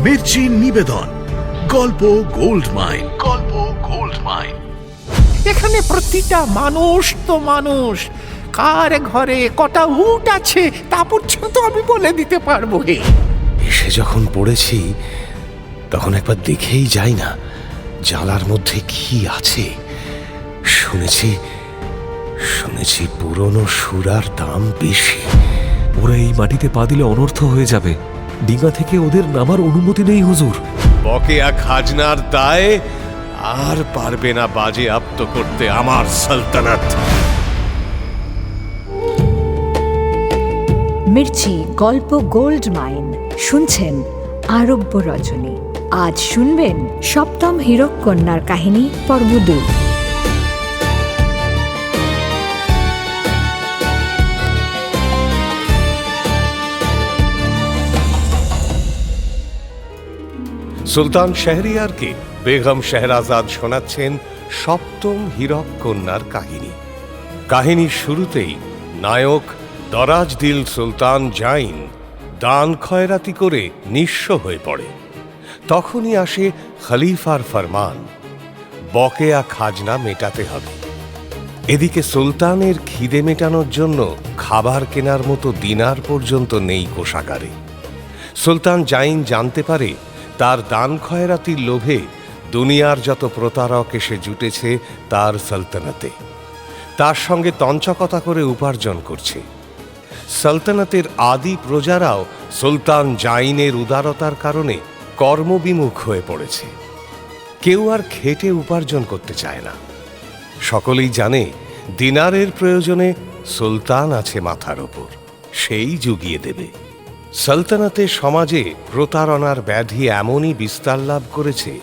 মির্চি নিবেদন গল্প gold mine. গল্প গোল্ড মাইন। এখানে প্রতিটা মানুষ তো মানুষ, কার ঘরে কটা উট আছে তা পর্যন্ত আমি বলে দিতে পারবো। হে, এসে যখন পড়েছি তখন একবার দেখেই যাই না জালার মধ্যে কি আছে। শুনেছি পুরনো সুরার দাম বেশি। ওরা এই মাটিতে পা দিলে অনর্থ হয়ে যাবে। ডিঙা থেকে ওদের নামার অনুমতি নেই হুজুর। বকেয়া খাজনার দায়ে আর পারবে না বাজে আপ্ত করতে আমার সালতানাত। মির্চি গল্প গোল্ড মাইন শুনছেন আরব্য রজনী। আজ শুনবেন সপ্তম হীরক কন্যার কাহিনী পর্ব 2। সুলতান শাহরিয়ারকে বেগম শাহরাজাদ শোনাচ্ছেন সপ্তম হীরক কন্যার কাহিনী। কাহিনীর শুরুতেই নায়ক দরাজ দিল সুলতান জাইন দান খয়রাতি করে নিঃস্ব হয়ে পড়ে। তখনই আসে খলিফার ফরমান, বকেয়া খাজনা মেটাতে হবে। এদিকে সুলতানের খিদে মেটানোর জন্য খাবার কেনার মতো দিনার পর্যন্ত নেই কোষাগারে। সুলতান জাইন জানতে পারে তার দান খয়রাতির লোভে দুনিয়ার যত প্রতারক এসে জুটেছে তার সালতানাতে, তার সঙ্গে তঞ্চকতা করে উপার্জন করছে। সালতানাতের আদি প্রজারাও সুলতান জাইনের উদারতার কারণে কর্মবিমুখ হয়ে পড়েছে। কেউ আর খেটে উপার্জন করতে চায় না। সকলেই জানে দিনারের প্রয়োজনে সুলতান আছে মাথার ওপর, সেই জুগিয়ে দেবে। সালতানাতের সমাজে প্রতারণার ব্যাধি এমনই বিস্তার লাভ করেছে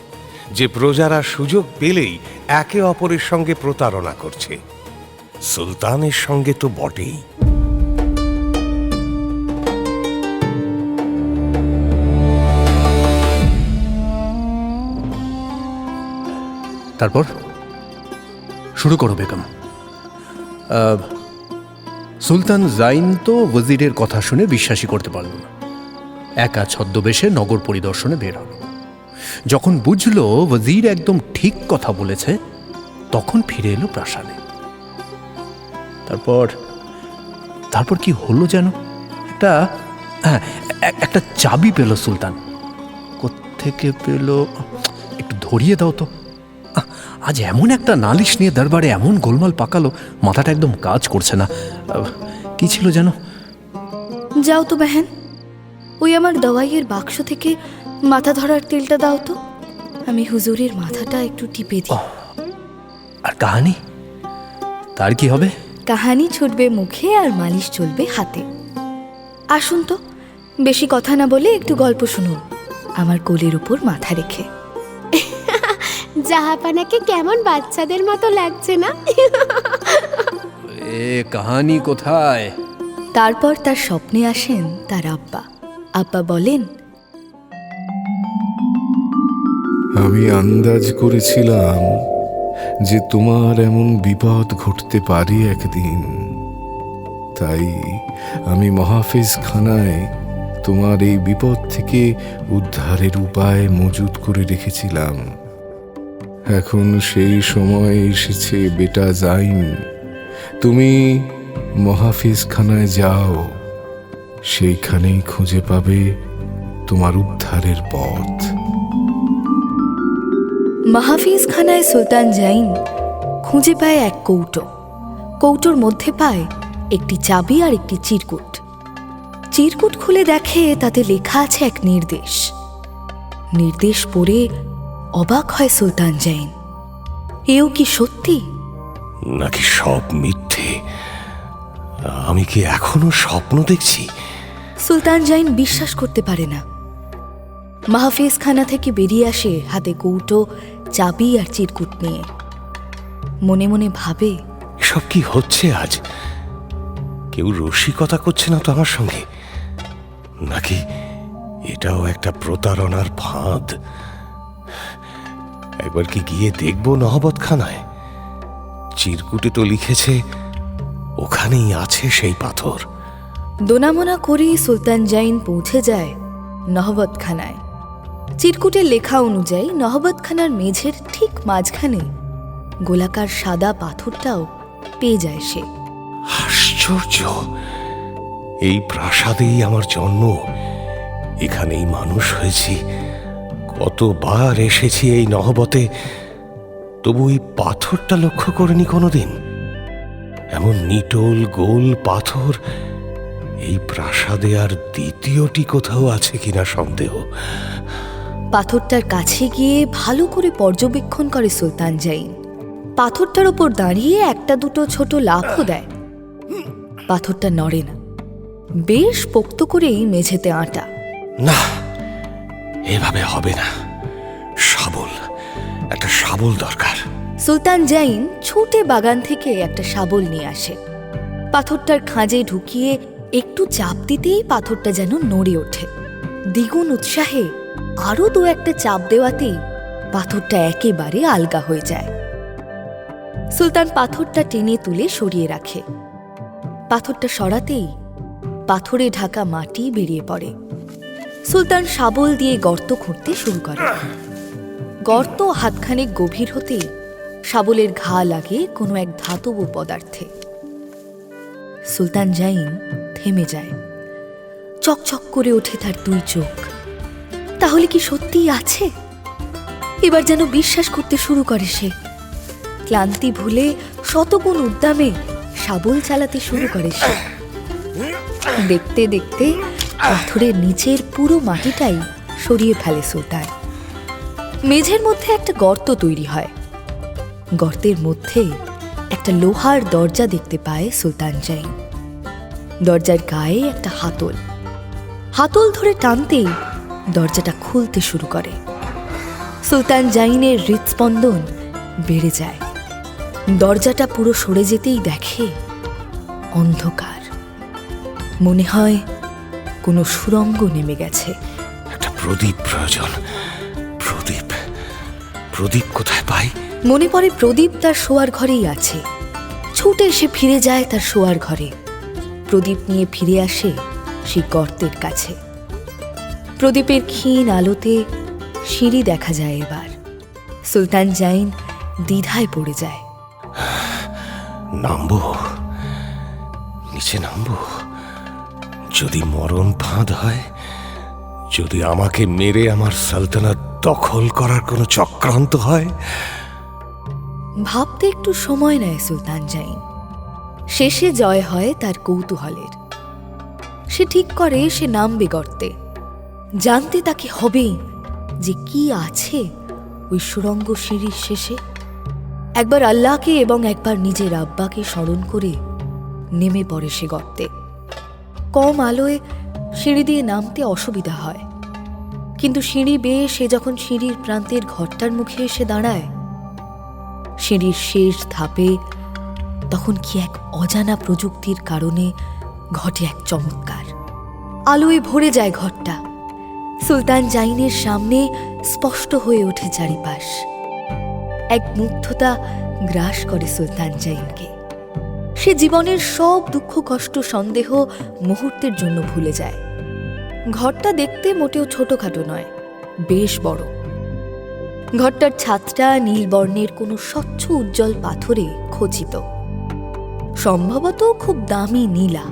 যে প্রজারা সুযোগ পেলেই একে অপরের সঙ্গে প্রতারণা করছে। সুলতানের সঙ্গে তো বটেই। তারপর শুরু করো বেগম। সুলতান জাইন তো ওয়াজিরের কথা শুনে বিশ্বাসই করতে পারল না। একা ছদ্মবেশে নগর পরিদর্শনে বের হল। যখন বুঝল ওয়াজির একদম ঠিক কথা বলেছে, তখন ফিরে এলো প্রাসাদে। তারপর কি হলো যেন? একটা চাবি পেল সুলতান। কোত্থেকে পেল? একটু ধরিয়ে দাও তো। আজ এমন একটা নালিশ নিয়ে দরবারে এমন গোলমাল পাকালো, মাথাটা একদম কাজ করছে না। কি ছিল যেন? যাও তো বেহেন, ওই আমার দওয়াইয়ের বাক্স থেকে মাথা ধরার তেলটা দাও তো, আমি হুজুরের মাথাটা একটু টিপে দিই। আর কাহানি? তার কি হবে? কাহানি ছুটবে মুখে আর মালিশ চলবে হাতে। আসুন তো, বেশি কথা না বলে একটু গল্প শুনুন আমার কোলের উপর মাথা রেখে। জাহাপানাকে কেমন বাচ্চাদের মতো লাগছে না? এ কাহানি কোথায়? তারপর তার স্বপ্নে আসেন তার আব্বা। আব্বা বলেন, আমি আন্দাজ করেছিলাম যে তোমার এমন বিপদ ঘটতে পারে একদিন, তাই আমি মহাফেজ খানায় তোমার এই বিপদ থেকে উদ্ধারের উপায় মজুদ করে রেখেছিলাম। এখন সেই সময় এসেছে বেটা জাইন, তুমি মহাফেজ খানায় যাও, সেইখানেই খুঁজে পাবে তোমার উদ্ধারের পথ। মাহফিজ খানায় সুলতান জাইন খুঁজে পায় এক কৌটো। কৌটোর মধ্যে পায় একটি চাবি আর একটি চিরকুট। চিরকুট খুলে দেখে তাতে লেখা আছে এক নির্দেশ। নির্দেশ পড়ে অবাক হয় সুলতান জাইন। এও কি সত্যি নাকি সব মিথ্যে? আমি কি এখনো স্বপ্ন দেখছি? সুলতান জাইন বিশ্বাস করতে পারে না। মাহফিজ খানা থেকে বেরিয়ে আসে হাতে কৌটো, চাবি আর চিরকুট নিয়ে। মনে মনে ভাবে, এসব কি হচ্ছে আজ? কেউ রসিকতা করছে না তো আমার সঙ্গে? নাকি এটাও একটা প্রতারণার ফাঁদ? একবার কি গিয়ে দেখবো নহবত খানায়? চিরকুটে তো লিখেছে ওখানেই আছে সেই পাথর। দোনামোনা করেই সুলতান জাইন পৌঁছে যায় নহবত খানায়। চিরকুটের লেখা অনুযায়ী নহবতখানার মেঝের ঠিক মাঝখানে গোলাকার সাদা পাথরটাও পেয়ে যায় সে। আশ্চর্য! এই প্রাসাদেই আমার জন্ম, এখানেই মানুষ হয়েছি, কতবার এসেছি এই নহবতে, তবু এই পাথরটা লক্ষ্য করিনি কোনোদিন। এমন নিটোল গোল পাথর এই প্রাসাদে আর দ্বিতীয়টি কোথাও আছে কিনা সন্দেহ। পাথরটার কাছে গিয়ে ভালো করে পর্যবেক্ষণ করে সুলতান জাইন। পাথরটার ওপর দাঁড়িয়ে একটা দুটো ছোট লাফও দেয়। পাথরটা নড়ে না, বেশ পোক্ত করেই মেঝেতে আঁটা। না, এভাবে হবে না, শাবল, একটা শাবল দরকার। সুলতান জাইন ছুটে বাগান থেকে একটা শাবল নিয়ে আসে। পাথরটার খাঁজে ঢুকিয়ে একটু চাপ দিতেই পাথরটা যেন নড়ে ওঠে। দ্বিগুণ উৎসাহে আরো দু একটা চাপ দেওয়াতেই পাথরটা একেবারে আলগা হয়ে যায়। সুলতান পাথরটা টেনে তুলে সরিয়ে রাখে। পাথরটা সরাতেই পাথরে ঢাকা মাটি বেরিয়ে পড়ে। সুলতান শাবল দিয়ে গর্ত খুঁড়তে শুরু করে। গর্ত হাতখানেক গভীর হতেই শাবলের ঘা লাগে কোনো এক ধাতব পদার্থে। সুলতান জাইন থেমে যায়। চকচক করে ওঠে তার দুই চোখ। তাহলে কি সত্যিই আছে? এবার যেন বিশ্বাস করতে শুরু করে সে। ক্লান্তি ভুলে শতগুণ উদ্দামে শাবল চালাতে শুরু করে সে। দেখতে দেখতে পাথরের নিচের পুরো মাটিটাই সরিয়ে ফেলে সুলতান। মেঝের মধ্যে একটা গর্ত তৈরি হয়। গর্তের মধ্যে একটা লোহার দরজা দেখতে পায় সুলতান জাইন। দরজার গায়ে একটা হাতল। হাতল ধরে টানতেই দরজাটা খুলতে শুরু করে। সুলতান জাইনের হৃৎস্পন্দন বেড়ে যায়। দরজাটা পুরো সরে যেতেই দেখে অন্ধকার। মনে হয় কোনো সুড়ঙ্গ নেমে গেছে। একটা প্রদীপ প্রয়োজন। প্রদীপ, প্রদীপ কোথায় পাই? মনে পড়ে প্রদীপ তার শোয়ার ঘরেই আছে। ছুটে এসে ফিরে যায় তার শোয়ার ঘরে। প্রদীপ নিয়ে ফিরে আসে সেই গর্তের কাছে। প্রদীপের ক্ষীণ আলোতে সিঁড়ি দেখা যায় এবার। সুলতান জাইন দ্বিধায় পড়ে যায়। নামবো, নিচে নামবো? যদি মরণ ফাঁদ হয়, যদি আমাকে মেরে আমার সালতানাত দখল করার কোনো চক্রান্ত হয়। ভাবতে একটু সময় নেয় সুলতান জাইন। শেষে জয় হয় তার কৌতূহলের। সে ঠিক করে সে নামবে গর্তে। জানতে তাকে হবেই যে কি আছে ওই সুড়ঙ্গ সিঁড়ির শেষে। একবার আল্লাহকে এবং একবার নিজের আব্বাকে স্মরণ করে নেমে পড়ে সে গর্তে। কম আলোয় সিঁড়ি দিয়ে নামতে অসুবিধা হয়, কিন্তু সিঁড়ি বেয়ে সে যখন সিঁড়ির প্রান্তের ঘরটার মুখে এসে দাঁড়ায়, সিঁড়ির শেষ ধাপে তখন কি এক অজানা প্রযুক্তির কারণে ঘটে এক চমৎকার। আলোয় ভরে যায় ঘরটা। সুলতান জাইনের সামনে স্পষ্ট হয়ে ওঠে চারিপাশ। এক মুগ্ধতা গ্রাস করে সুলতান জাইনকে। সে জীবনের সব দুঃখ কষ্ট সন্দেহ মুহূর্তের জন্য ভুলে যায়। ঘরটা দেখতে মোটেও ছোটখাটো নয়, বেশ বড়। ঘরটার ছাদটা নীল বর্ণের কোনো স্বচ্ছ উজ্জ্বল পাথরে খচিত, সম্ভবত খুব দামি নীলা।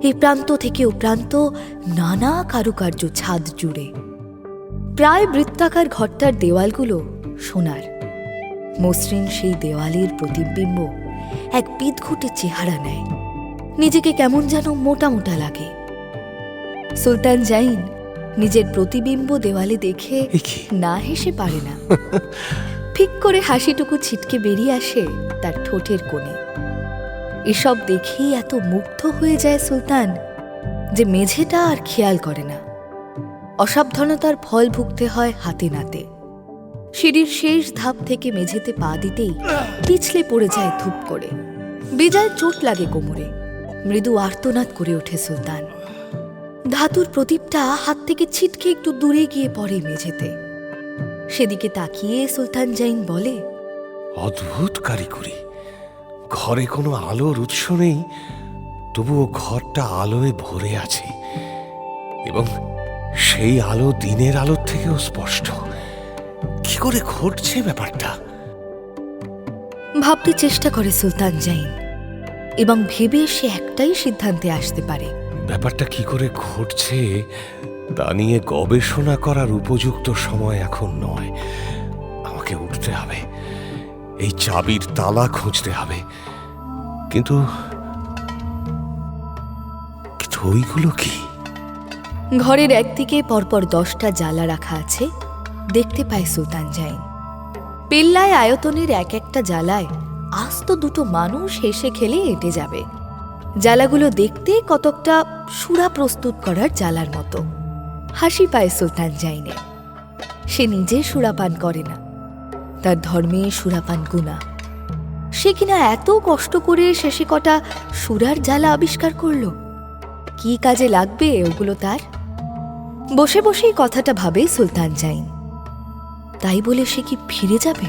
এই প্রান্ত থেকে ও প্রান্ত নানা কারুকার্য ছাদ জুড়ে। প্রায় বৃত্তাকার ঘরটার দেওয়ালগুলো সোনার। মসৃণ সেই দেওয়ালের প্রতিবিম্ব এক বিদঘুটে চেহারা নেয়। নিজেকে কেমন যেন মোটা মোটা লাগে। সুলতান জাইন নিজের প্রতিবিম্ব দেওয়ালে দেখে না হেসে পারে না। ঠিক করে হাসিটুকু ছিটকে বেরিয়ে আসে তার ঠোঁটের কোণে। এসব দেখেই এত মুগ্ধ হয়ে যায় সুলতান যে মেঝেটা আর খেয়াল করে না। অসাবধানতার ফল ভুগতে হয় হাতে নাতে। সিঁড়ির শেষ ধাপ থেকে মেঝেতে পা দিতেই পিছলে পড়ে যায় ধূপ করে। বেজায় চোট লাগে কোমরে। মৃদু আর্তনাদ করে ওঠে সুলতান। ধাতুর প্রদীপটা হাত থেকে ছিটকে একটু দূরে গিয়ে পড়ে মেঝেতে। সেদিকে তাকিয়ে সুলতান জাইন বলে, অদ্ভুত কারিগরি। ঘরে কোনো আলোর উৎস নেই, তবুও ঘরটা আলোয় ভরে আছে এবং সেই আলো দিনের আলোর থেকেও স্পষ্ট। কি করে ঘটছে ব্যাপারটা? ভাবতে চেষ্টা করে সুলতান জাইন এবং ভেবে সে একটাই সিদ্ধান্তে আসতে পারে। ব্যাপারটা কি করে ঘটছে তা নিয়ে গবেষণা করার উপযুক্ত সময় এখন নয়। আমাকে উঠতে হবে, এই চাবির তালা খুঁজতে হবে। কিন্তু ওইগুলো কি? ঘরের একদিকে পরপর 10টা জ্বালা রাখা আছে দেখতে পায় সুলতান জাইন। পেল্লায় আয়তনের এক একটা জ্বালায় আস্ত দুটো মানুষ হেসে খেলে হেঁটে যাবে। জ্বালাগুলো দেখতে কতকটা সুরা প্রস্তুত করার জ্বালার মতো। হাসি পায় সুলতান জাইনের। সে নিজে সুরাপান করে না, তার ধর্মে সুরাপান গুনাহ। সে কিনা এত কষ্ট করে শেষে কটা সুরার জ্বালা আবিষ্কার করল। কি কাজে লাগবে ওগুলো তার? বসে বসেই কথাটা ভাবে সুলতান জাইন। তাই বলে সে কি ফিরে যাবে?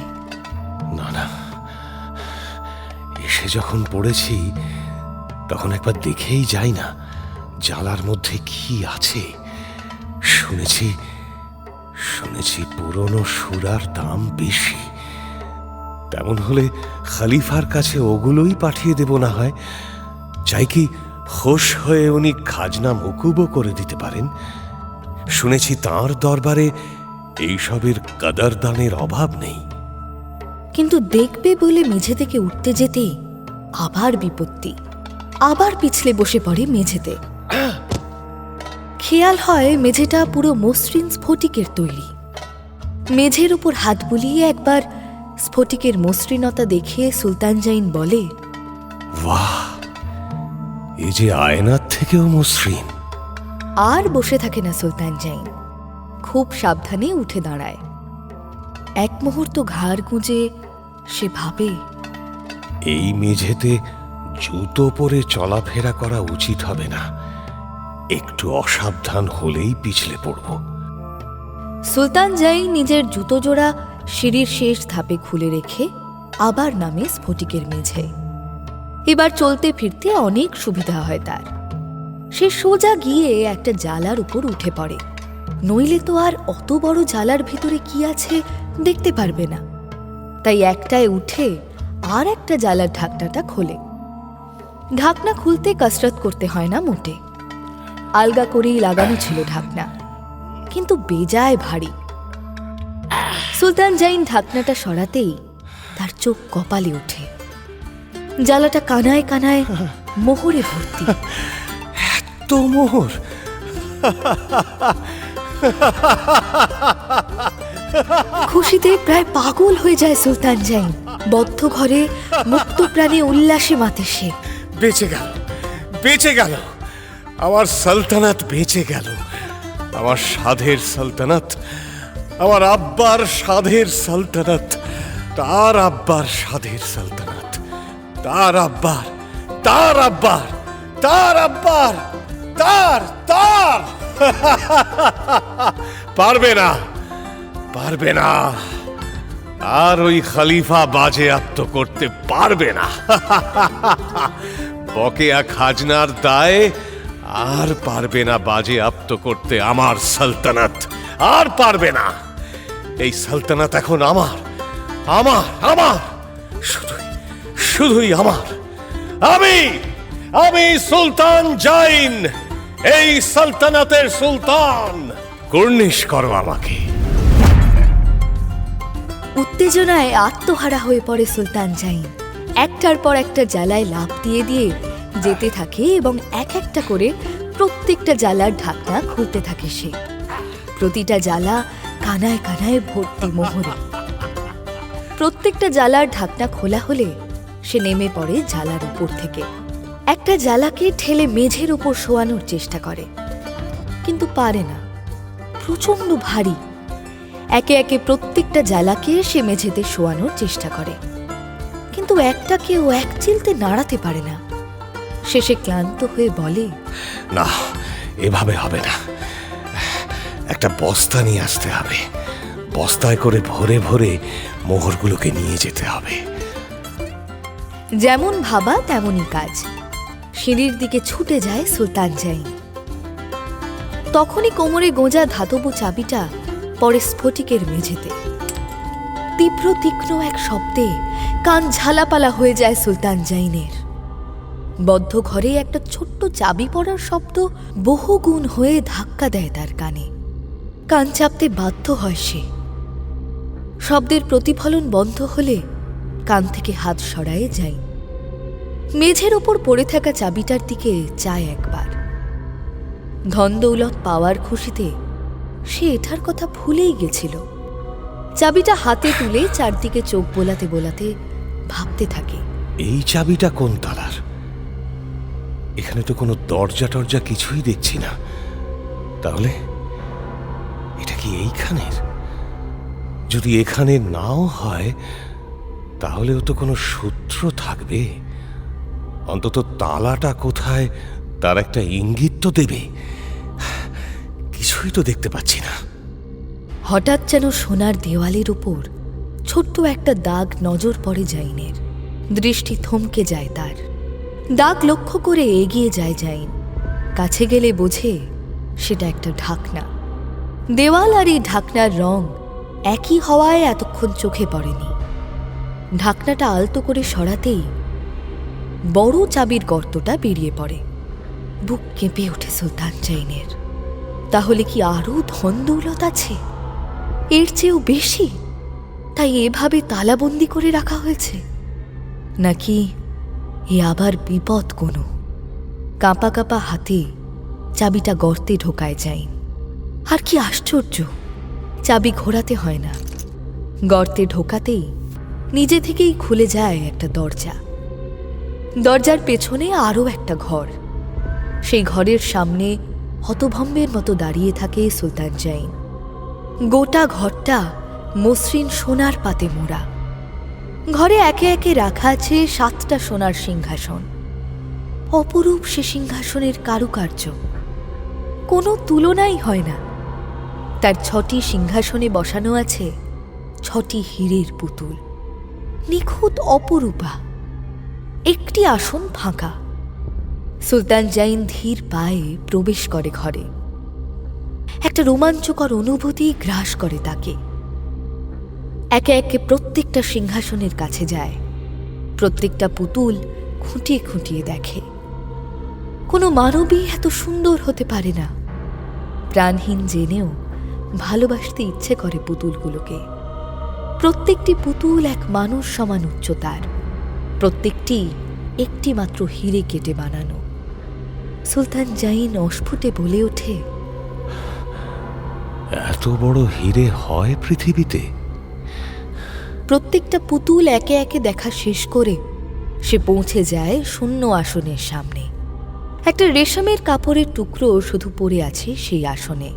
না না, এসে যখন পড়েছি তখন একবার দেখেই যাই না জ্বালার মধ্যে কি আছে। শুনেছি পুরনো সুরার দাম বেশি। তেমন হলে খলিফার কাছে ওগুলোই পাঠিয়ে দেব না হয়। চাই কি খোশ হয়ে উনি খাজনা মকুবও করে দিতে পারেন। শুনেছি তাঁর দরবারে এইসবের কদরদানের অভাব নেই। কিন্তু দেখবে বলে মেঝে থেকে উঠতে যেতেই আবার বিপত্তি। আবার পিছলে বসে পড়ে মেঝেতে। খেয়াল হয় মেঝেটা পুরো মসৃণ স্ফটিকের তৈরি। মেঝের উপর হাত বুলিয়ে একবার স্ফটিকের মসৃণতা দেখে সুলতান জাইন বলে, বাহ, এ যে আয়নার থেকেও মসৃণ। আর বসে থাকে না সুলতান জাইন, খুব সাবধানে উঠে দাঁড়ায়। এক মুহূর্ত ঘাড় গুঁজে সে ভাবে, এই মেঝেতে জুতো পরে চলাফেরা করা উচিত হবে না। একটু অসাবধান হলেই পিছলে পড়ব। সুলতান জাইন নিজের জুতো জোড়া সিঁড়ির শেষ ধাপে খুলে রেখে আবার নামে স্ফটিকের মেঝে। এবার চলতে ফিরতে অনেক সুবিধা হয় তার। সে সোজা গিয়ে একটা জালার উপর উঠে পড়ে। নইলে তো আর অত বড় জালার ভিতরে কি আছে দেখতে পারবে না। তাই একটায় উঠে আর একটা জালার ঢাকনাটা খোলে। ঢাকনা খুলতে কসরত করতে হয় না মোটে। আলগা করেই লাগানো ছিল ঢাকনা, কিন্তু বেজায় ভারী। সুলতান জাইন ঢাকনাটা সরাতেই তার চোখ কপালে ওঠে। জ্বালাটা কানায় কানায় মোহরে ভর্তি। তো মোহর! খুশিতে প্রায় পাগল হয়ে যায় সুলতান জাইন। বদ্ধ ঘরে মুক্ত প্রাণে উল্লাসে মাতে সে। বেঁচে গেল, বেঁচে গেল, আমার সালতানাত বেঁচে গেল। আমার সাধের সালতানাত, আমার আব্বার সাধের সালতানাত, তার আব্বার সাধের সালতানাত, তার আব্বার, তার আব্বার, তার আব্বার, তার তার পারবে না, পারবে না। আর ওই খলিফা বাজেয়াপ্ত করতে পারবে না। বকেয়া খাজনার দায়ে আর পারবে না বাজেয়াপ্ত করতে আমার সালতানাত। আর পারবে না। এই সালতানাত এখন আমার, আমার, আমার, শুধুই শুধুই আমার। আমি সুলতান জাইন, এই সালতানাতের সুলতান। কুর্নিশ করো আমাকে। উত্তেজনায় আত্মহারা হয়ে পড়ে সুলতান জাইন। একটার পর একটা জ্বালায় লাফ দিয়ে দিয়ে যেতে থাকে এবং এক একটা করে প্রত্যেকটা জ্বালার ঢাকনা খুলতে থাকে সে। প্রতিটা জ্বালা কানায় কানায় ভর্তি মোহরে। প্রত্যেকটা জ্বালার ঢাকনা খোলা হলে সে নেমে পড়ে জ্বালার উপর থেকে। একটা জ্বালাকে ঠেলে মেঝের উপর শোয়ানোর চেষ্টা করে, কিন্তু পারে না, প্রচন্ড ভারী। একে একে প্রত্যেকটা জ্বালাকে সে মেঝেতে শোয়ানোর চেষ্টা করে, কিন্তু একটাকেও এক চিলতে নাড়াতে পারে না। শেষে ক্লান্ত হয়ে বলে, না, এভাবে হবে না। একটা বস্তা নিয়ে আসতে হবে। বস্তায় করে ভরে ভরে মোহরগুলোকে নিয়ে যেতে হবে। যেমন ভাবা তেমনই কাজ। সিঁড়ির দিকে ছুটে যায় সুলতান জাইন। তখনই কোমরে গোঁজা ধাতব চাবিটা পড়ে স্ফটিকের মেঝেতে। তীব্র তীক্ষ্ণ এক শব্দে কান ঝালাপালা হয়ে যায় সুলতান জাইনের। বদ্ধ ঘরে একটা ছোট্ট চাবি পড়ার শব্দ বহুগুণ হয়ে ধাক্কা দেয় তার কানে। কান চাপতে বাধ্য হয় সে। শব্দের প্রতিফলন বন্ধ হলে কান থেকে হাত সরায়ে যায়। মেঝের ওপর পড়ে থাকা চাবিটার দিকে চায় একবার। ধন দৌলত পাওয়ার খুশিতে সে এটার কথা ভুলেই গেছিল। চাবিটা হাতে তুলে চারদিকে চোখ বোলাতে বোলাতে ভাবতে থাকে, এই চাবিটা কোন তালার? এখানে তো কোনো দরজা টরজা কিছুই দেখছি না। তাহলে এটা কি এইখানের? যদি এখানে নাও হয় তাহলেও তো কোনো সূত্র থাকবে। অন্তত তালাটা কোথায় তার একটা ইঙ্গিত তো দেবে। কিছুই তো দেখতে পাচ্ছি না। হঠাৎ যেন সোনার দেওয়ালের উপর ছোট্ট একটা দাগ নজর পড়ে জাইনের। দৃষ্টি থমকে যায় তার। দাগ লক্ষ্য করে এগিয়ে যায় জাইন। কাছে গেলে বোঝে সেটা একটা ঢাকনা। দেওয়াল আর এই ঢাকনার রং একই হওয়ায় এতক্ষণ চোখে পড়েনি। ঢাকনাটা আলতো করে সরাতেই বড় চাবির গর্তটা বেরিয়ে পড়ে। বুক কেঁপে ওঠে সুলতান জাইনের। তাহলে কি আরও ধন দৌলত আছে? এর চেয়েও বেশি? তাই এভাবে তালাবন্দি করে রাখা হয়েছে? নাকি এ আবার বিপদ কোনো? কাঁপা কাঁপা হাতে চাবিটা গর্তে ঢোকায় যায়। আর কি আশ্চর্য, চাবি ঘোরাতে হয় না। গর্তে ঢোকাতেই নিজে থেকেই খুলে যায় একটা দরজা। দরজার পেছনে আরও একটা ঘর। সেই ঘরের সামনে হতভম্বের মতো দাঁড়িয়ে থাকে সুলতান জাইন। গোটা ঘরটা মসৃণ সোনার পাতে মোড়া। ঘরে একে একে রাখা আছে 7টা সোনার সিংহাসন। অপরূপ সে সিংহাসনের কারুকার্য, কোনো তুলনাই হয় না। তার 6টি সিংহাসনে বসানো আছে 6টি হীরের পুতুল, নিখুঁত অপরূপা। একটি আসন ফাঁকা। সুলতান জাইন ধীর পায়ে প্রবেশ করে ঘরে। একটা রোমাঞ্চকর অনুভূতি গ্রাস করে তাকে। একে একে প্রত্যেকটা সিংহাসনের কাছে যায়। প্রত্যেকটা পুতুল খুঁটিয়ে খুঁটিয়ে দেখে। কোনো মানবী এত সুন্দর হতে পারে না। প্রাণহীন জেনেও ভালোবাসতে ইচ্ছে করে পুতুলগুলোকে। প্রত্যেকটি পুতুল এক মানুষ সমান উচ্চতার। প্রত্যেকটি একটি মাত্র হীরে কেটে বানানো। সুলতান জাইন অস্ফুটে বলে ওঠে, এত বড় হীরে হয় পৃথিবীতে? প্রত্যেকটা পুতুল একে একে দেখা শেষ করে সে পৌঁছে যায় শূন্য আসনের সামনে। একটা রেশমের কাপড়ের টুকরো শুধু পড়ে আছে সেই আসনে।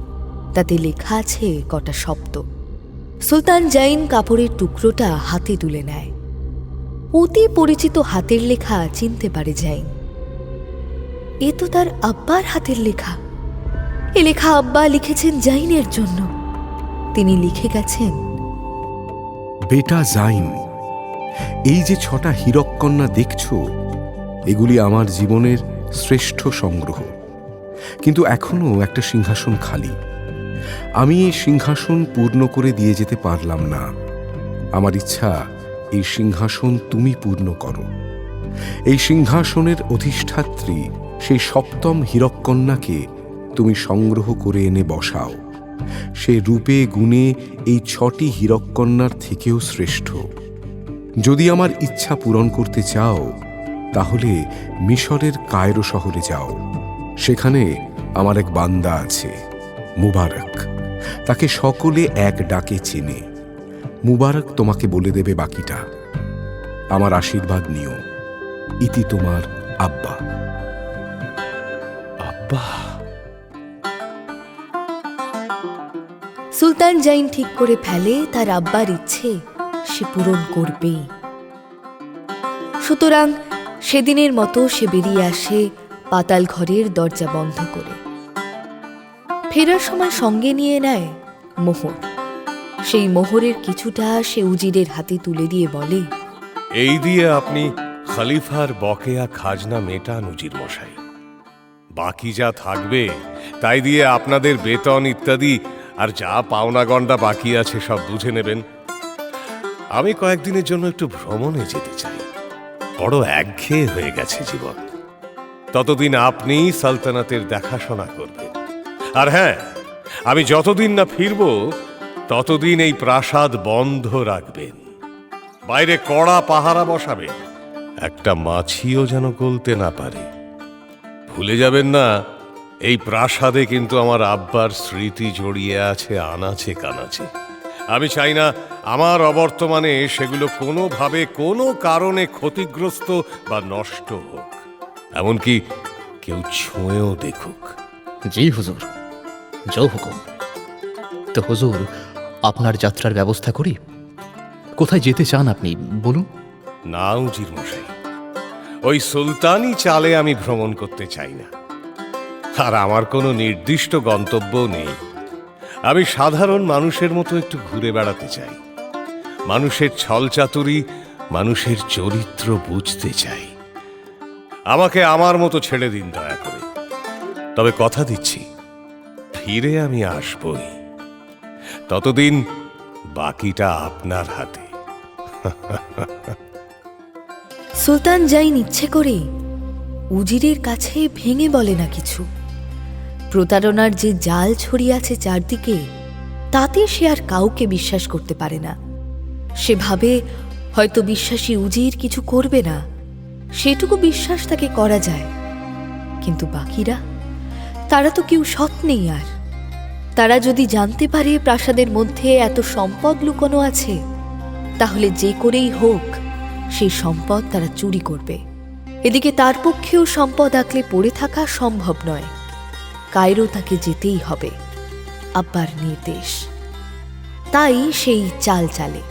তাতে লেখা আছে কটা শব্দ। সুলতান জাইন কাপড়ের টুকরোটা হাতে তুলে নেয়। অতি পরিচিত হাতের লেখা চিনতে পারে জাইন। এ তো তার আব্বার হাতের লেখা। এ লেখা আব্বা লিখেছেন জাইনের জন্য। তিনি লিখে গেছেন, বেটা জাইন, এই যে 6টা হীরককন্যা দেখছো, এগুলি আমার জীবনের শ্রেষ্ঠ সংগ্রহ। কিন্তু এখনো একটা সিংহাসন খালি। আমি এই সিংহাসন পূর্ণ করে দিয়ে যেতে পারলাম না। আমার ইচ্ছা এই সিংহাসন তুমি পূর্ণ করো। এই সিংহাসনের অধিষ্ঠাত্রী সেই 7ম হীরককন্যাকে তুমি সংগ্রহ করে এনে বসাও। সে রূপে গুণে এই 6টি হীরককন্যার থেকেও শ্রেষ্ঠ। যদি আমার ইচ্ছা পূরণ করতে চাও তাহলে মিশরের কায়রো শহরে যাও। সেখানে আমার এক বান্দা আছে, মুবারক। তাকে সকলে এক ডাকে চেনে। মুবারক তোমাকে বলে দেবে বাকিটা। আমার আশীর্বাদ নিও। ইতি তোমার আব্বা। আব্বা? সুলতান জাইন ঠিক করে ফেলে তার আব্বার ইচ্ছে সে পূরণ করবেই। সুতরাং সেদিনের মতো সে বেরিয়ে আসে পাতাল ঘরের দরজা বন্ধ করে। ফেরার সময় সঙ্গে নিয়ে নেয় মোহর। সেই মোহরের কিছুটা সে উজিরের হাতে তুলে দিয়ে বলে, এই দিয়ে আপনি খলিফার বকেয়া খাজনা মেটান উজির মশাই। বাকি যা থাকবে তাই দিয়ে আপনাদের বেতন ইত্যাদি আর যা পাওনা গন্ডা বাকি আছে সব বুঝে নেবেন। আমি কয়েকদিনের জন্য একটু ভ্রমণে যেতে চাই। বড় একঘেয়ে হয়ে গেছে জীবন। ততদিন আপনি সালতানাতের দেখাশোনা করবেন। আর হ্যাঁ, আমি যতদিন না ফিরব ততদিন এই প্রাসাদ বন্ধ রাখবেন। বাইরে কড়া পাহারা বসাবেন, একটা মাছিও যেন গলতে না পারে। ভুলে যাবেন না, এই প্রাসাদে কিন্তু আমার আব্বার স্মৃতি জড়িয়ে আছে আনাচে কানাচে। আমি চাই না আমার অবর্তমানে সেগুলো কোনোভাবে কোনো কারণে ক্ষতিগ্রস্ত বা নষ্ট হোক, এমনকি কেউ ছুঁয়েও দেখুক। জি হুজুর, জয় হুকুম। তো হুজুর, আপনার যাত্রার ব্যবস্থা করি। কোথায় যেতে চান আপনি বলুন? না উজির মশাই, ওই সুলতানি চালে আমি ভ্রমণ করতে চাই না। আর আমার কোনো নির্দিষ্ট গন্তব্য নেই। আমি সাধারণ মানুষের মতো একটু ঘুরে বেড়াতে চাই, মানুষের ছলচাতুরি, মানুষের চরিত্র বুঝতে চাই। আমাকে আমার মতো ছেড়ে দিন দয়া করে। তবে কথা দিচ্ছি, ফিরে আমি আসবই। ততদিন বাকিটা আপনার হাতে। সুলতান জাইন ইচ্ছে করে উজিরের কাছে ভেঙে বলে না কিছু। প্রতারণার যে জাল ছড়িয়ে আছে চারদিকে, তাতে সে আর কাউকে বিশ্বাস করতে পারে না। সে ভাবে হয়তো বিশ্বাসী উজির কিছু করবে না, সেটুকু বিশ্বাস তাকে করা যায়। কিন্তু বাকিরা, তারা তো কেউ সৎ নেই। আর তারা যদি জানতে পারে প্রাসাদের মধ্যে এত সম্পদ লুকোনো আছে, তাহলে যে করেই হোক সেই সম্পদ তারা চুরি করবে। এদিকে তার পক্ষেও সম্পদ আঁকলে পড়ে থাকা সম্ভব নয়। কায়রো তাকে যেতেই হবে, আব্বার নির্দেশ। তাই সেই চাল চালে।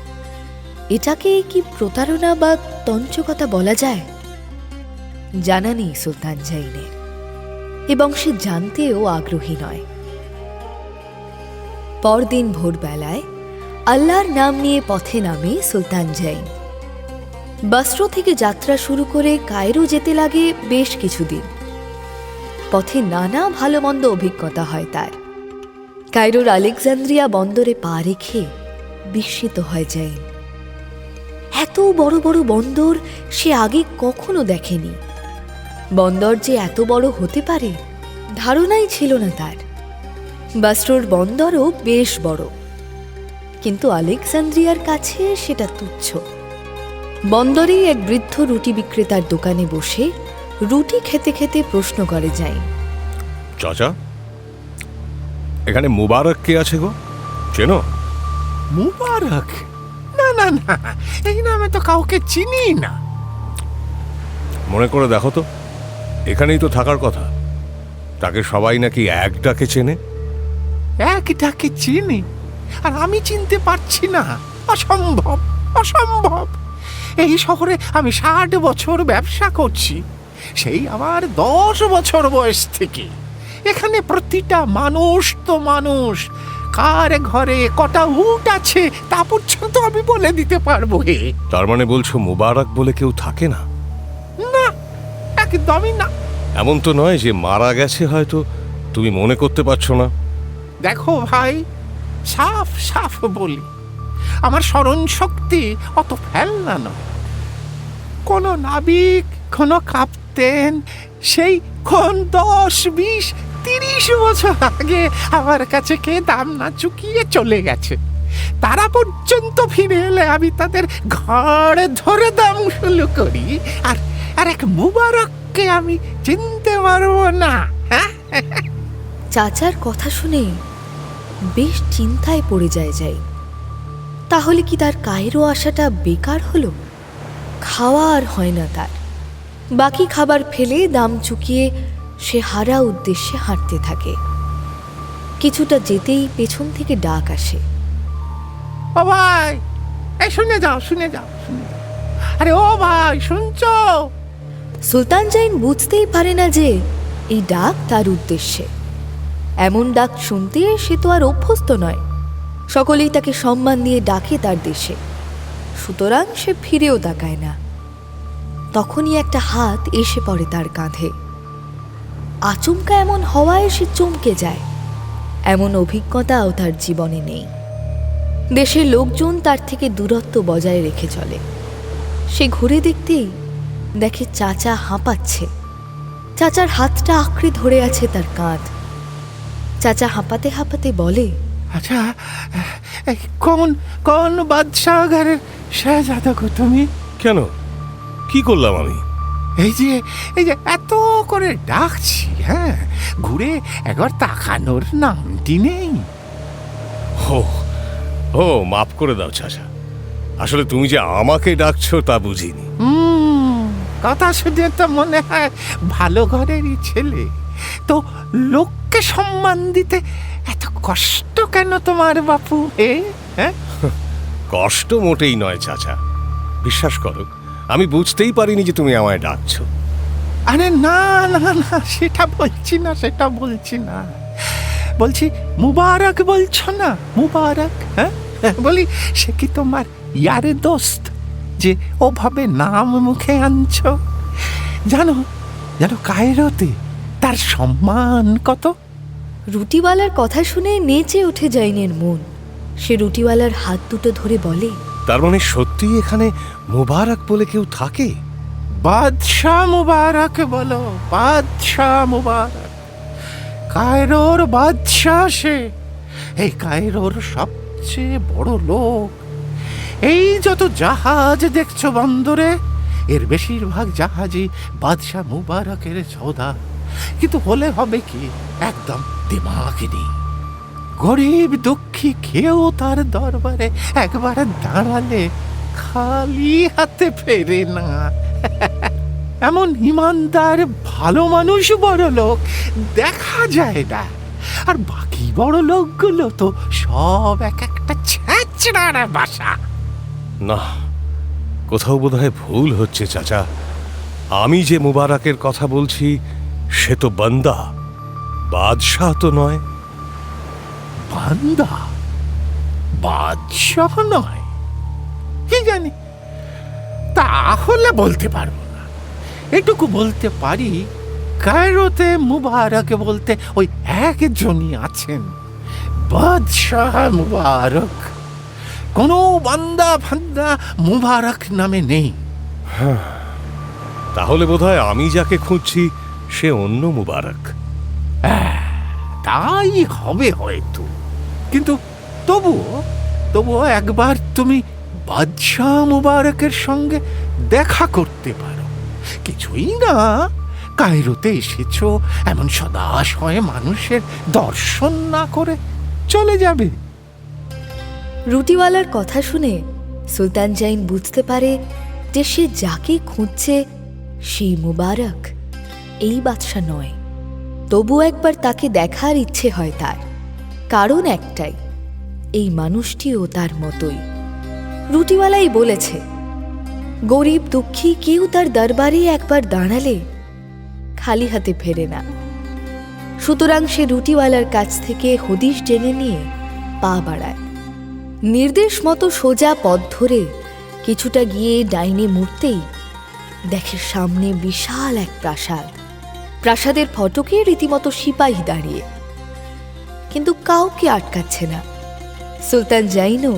এটাকে কি প্রতারণা বা তঞ্চকতা বলা যায়? জানা নেই সুলতান জাইনের, এবং সে জানতেও আগ্রহী নয়। পরদিন ভোরবেলায় আল্লাহর নাম নিয়ে পথে নামে সুলতান জাইন। বস্ত্র থেকে যাত্রা শুরু করে কায়রো যেতে লাগে বেশ কিছুদিন। পথে নানা ভালো মন্দ অভিজ্ঞতা হয় তার। কায়রোর আলেকজান্দ্রিয়া বন্দরে পা রেখে বিস্মিত হয় জাইন। এত বড় বড় বন্দর সে আগে কখনো দেখেনি। বন্দর যে এত বড় হতে পারে ধারণাই ছিল না তার। বস্ত্রর বন্দরও বেশ বড়, কিন্তু আলেকজান্দ্রিয়ার কাছে সেটা তুচ্ছ। বন্দরে এক বৃদ্ধ রুটি বিক্রেতার দোকানে বসে রুটি খেতে খেতে প্রশ্ন করে জাইন, চাচা, এখানে মুবারক কে আছে গো, চেনো? মুবারক? না না না, এই নামে তো কাউকে চিনি না। মনে করে দেখো তো, এখানেই তো থাকার কথা। তাকে সবাই নাকি এক ডাকে চেনে। এক ডাকে চিনি আর আমি চিনতে পারছি না? অসম্ভব, অসম্ভব। এই শহরে আমি 60 বছর ব্যবসা করছি, সেই আমার 10 বছর বয়স থেকে। এখানে প্রতিটা মানুষ তো মানুষ। কার ঘরে কটা উট আছে তা পর্যন্ত আমি বলে দিতে পারবো। হে, তার মানে বলছো মুবারক বলে কেউ থাকে না? না, একদমই না। এমন তো নয় যে মারা গেছে, হয়তো তুমি মনে করতে পারছো না। দেখো ভাই, সাফ সাফ বলি, আমার স্মরণ শক্তি অত ফেলনা নয়। কোনো নাবিক, কোনো কাপ্তেন সেই কোন 10, 20, 30 বছর আগে আমার কাছে কে দাম না চুকিয়ে চলে গেছে। তারা পর্যন্ত ফিরে এলে আমি তাদের ঘাড় ধরে দাম শুরু করি। আর এক মুবারককে আমি চিনতে পারবো না? হ্যাঁ, চাচার কথা শুনে বেশ চিন্তায় পড়ে যায়। তাহলে কি তার কায়রো আসাটা বেকার হলো? খাওয়া আর হয় না তার। বাকি খাবার ফেলে দাম চুকিয়ে সে হারা উদ্দেশ্যে হাঁটতে থাকে। কিছুটা যেতেই পেছন থেকে ডাক আসে, ও ভাই, এই শুনে যাও, শুনে যাও, শুনে যাও। আরে ও ভাই, শুনছো? সুলতান জাইন বুঝতেই পারে না যে এই ডাক তার উদ্দেশ্যে। এমন ডাক শুনতে সে তো আর অভ্যস্ত নয়। সকলেই তাকে সম্মান দিয়ে ডাকে তার দেশে, সুতরাং সে ফিরেও তাকায় না। তখনই একটা হাত এসে পড়ে তার কাঁধে। আচমকা এমন হওয়ায় সে চমকে যায়। এমন অভিজ্ঞতাও তার জীবনে নেই। দেশের লোকজন তার থেকে দূরত্ব বজায় রেখে চলে। সে ঘুরে দেখতেই দেখে চাচা হাঁপাচ্ছে। চাচার হাতটা আঁকড়ে ধরে আছে তার কাঁধ। চাচা হাঁপাতে হাঁপাতে বলে, আচ্ছা, এই কোন কোন বাদশাহ ঘরের শাহজাদা গো তুমি? কেন, কি করলাম আমি? এই যে এত করে ডাকছি, হ্যাঁ, ঘুরে একবার তাকানোর নামটি নেই। ও ও মাফ করে দাও চাচা, আসলে তুমি যে আমাকে ডাকছো তা বুঝিনি। কথা শুনে তো মনে হয় ভালো ঘরেরই ছেলে। তো লোককে সম্মান দিতে এত কষ্ট কেন তোমার বাপু? হ্যাঁ, কষ্ট মোটেই নয় চাচা, বিশ্বাস করো আমি বুঝতেই পারিনি যে তুমি আমায় ডাকছো। আরে না না না, সেটা বলছি না, বলছি মুবারক বলছো না, মুবারক। হ্যাঁ, বলি সে কি তোমার ইয়ারে দোস্ত যে ওভাবে নাম মুখে আনছো? জানো কায়রোতে তার সম্মান কত? রুটিওয়ালার কথা শুনে নেচে ওঠে জাইনের মন। সে রুটিওয়ালার হাত দুটো ধরে বলে, তার মানে সত্যি এখানে মুবারক বলে কেউ থাকে? বাদশাহ মুবারক বলো, বাদশাহ মুবারক। কায়রোর বাদশাহ সে, এই কায়রোর সবচেয়ে বড় লোক। এই যত জাহাজ দেখছো বন্দরে, এর বেশিরভাগ জাহাজই বাদশাহ মুবারকের সওদা। কিন্তু হলে হবে কি, একদম দিমাগ নেই। গরিব দুঃখী কেউ তার দরবারে একবার দাঁড়ালে খালি হাতে ফেরে না। এমন ইমানদার ভালো মানুষ বড় লোক দেখা যায় না। আর বাকি বড় লোকগুলো তো সব এক একটা ছেঁচড়ার বাসা। না, কোথাও বোধহয় ভুল হচ্ছে চাচা। আমি যে মুবারকের কথা বলছি সে তো বান্দা, বাদশাহ তো নয়। বান্দা? বাদশাহ নয়? কি জানি, তাহলে বলতে পারবো না। এটুকু বলতে পারি, কায়রোতে মুবারক বলতে ওই একজনই আছেন, বাদশাহ মুবারক। কোনো বান্দা ফান্দা মুবারক নামে নেই। তাহলে বোধহয় আমি যাকে খুঁজছি সে অন্য মুবারক। তাই হবে হয়তো, কিন্তু তবুও একবার তুমি বাদশাহ মুবারকের সঙ্গে দেখা করতে পারো। কিছুই না, কায়রোতে এসেছো, এমন সদাশয় মানুষের দর্শন না করে চলে যাবে। রুটিওয়ালার কথা শুনে সুলতান জাইন বুঝতে পারে যে সে যাকে খুঁজছে সেই মুবারক, এই বাদশা নয়। তবু একবার তাকে দেখার ইচ্ছে হয় তার। কারণ একটাই, এই মানুষটিও তার মতোই। রুটিওয়ালাই বলেছে, গরিব দুঃখী কেউ তার দরবারে একবার দাঁড়ালে খালি হাতে ফেরে না। সুতরাং সে রুটিওয়ালার কাছ থেকে হদিশ জেনে নিয়ে পা বাড়ায়। নির্দেশ মতো সোজা পথ ধরে কিছুটা গিয়ে ডাইনে মুড়তেই দেখে সামনে বিশাল এক প্রাসাদ। প্রাসাদের ফটকে রীতিমতো সিপাহী দাঁড়িয়ে, কিন্তু কাউকে আটকাচ্ছে না। সুলতান জাইনও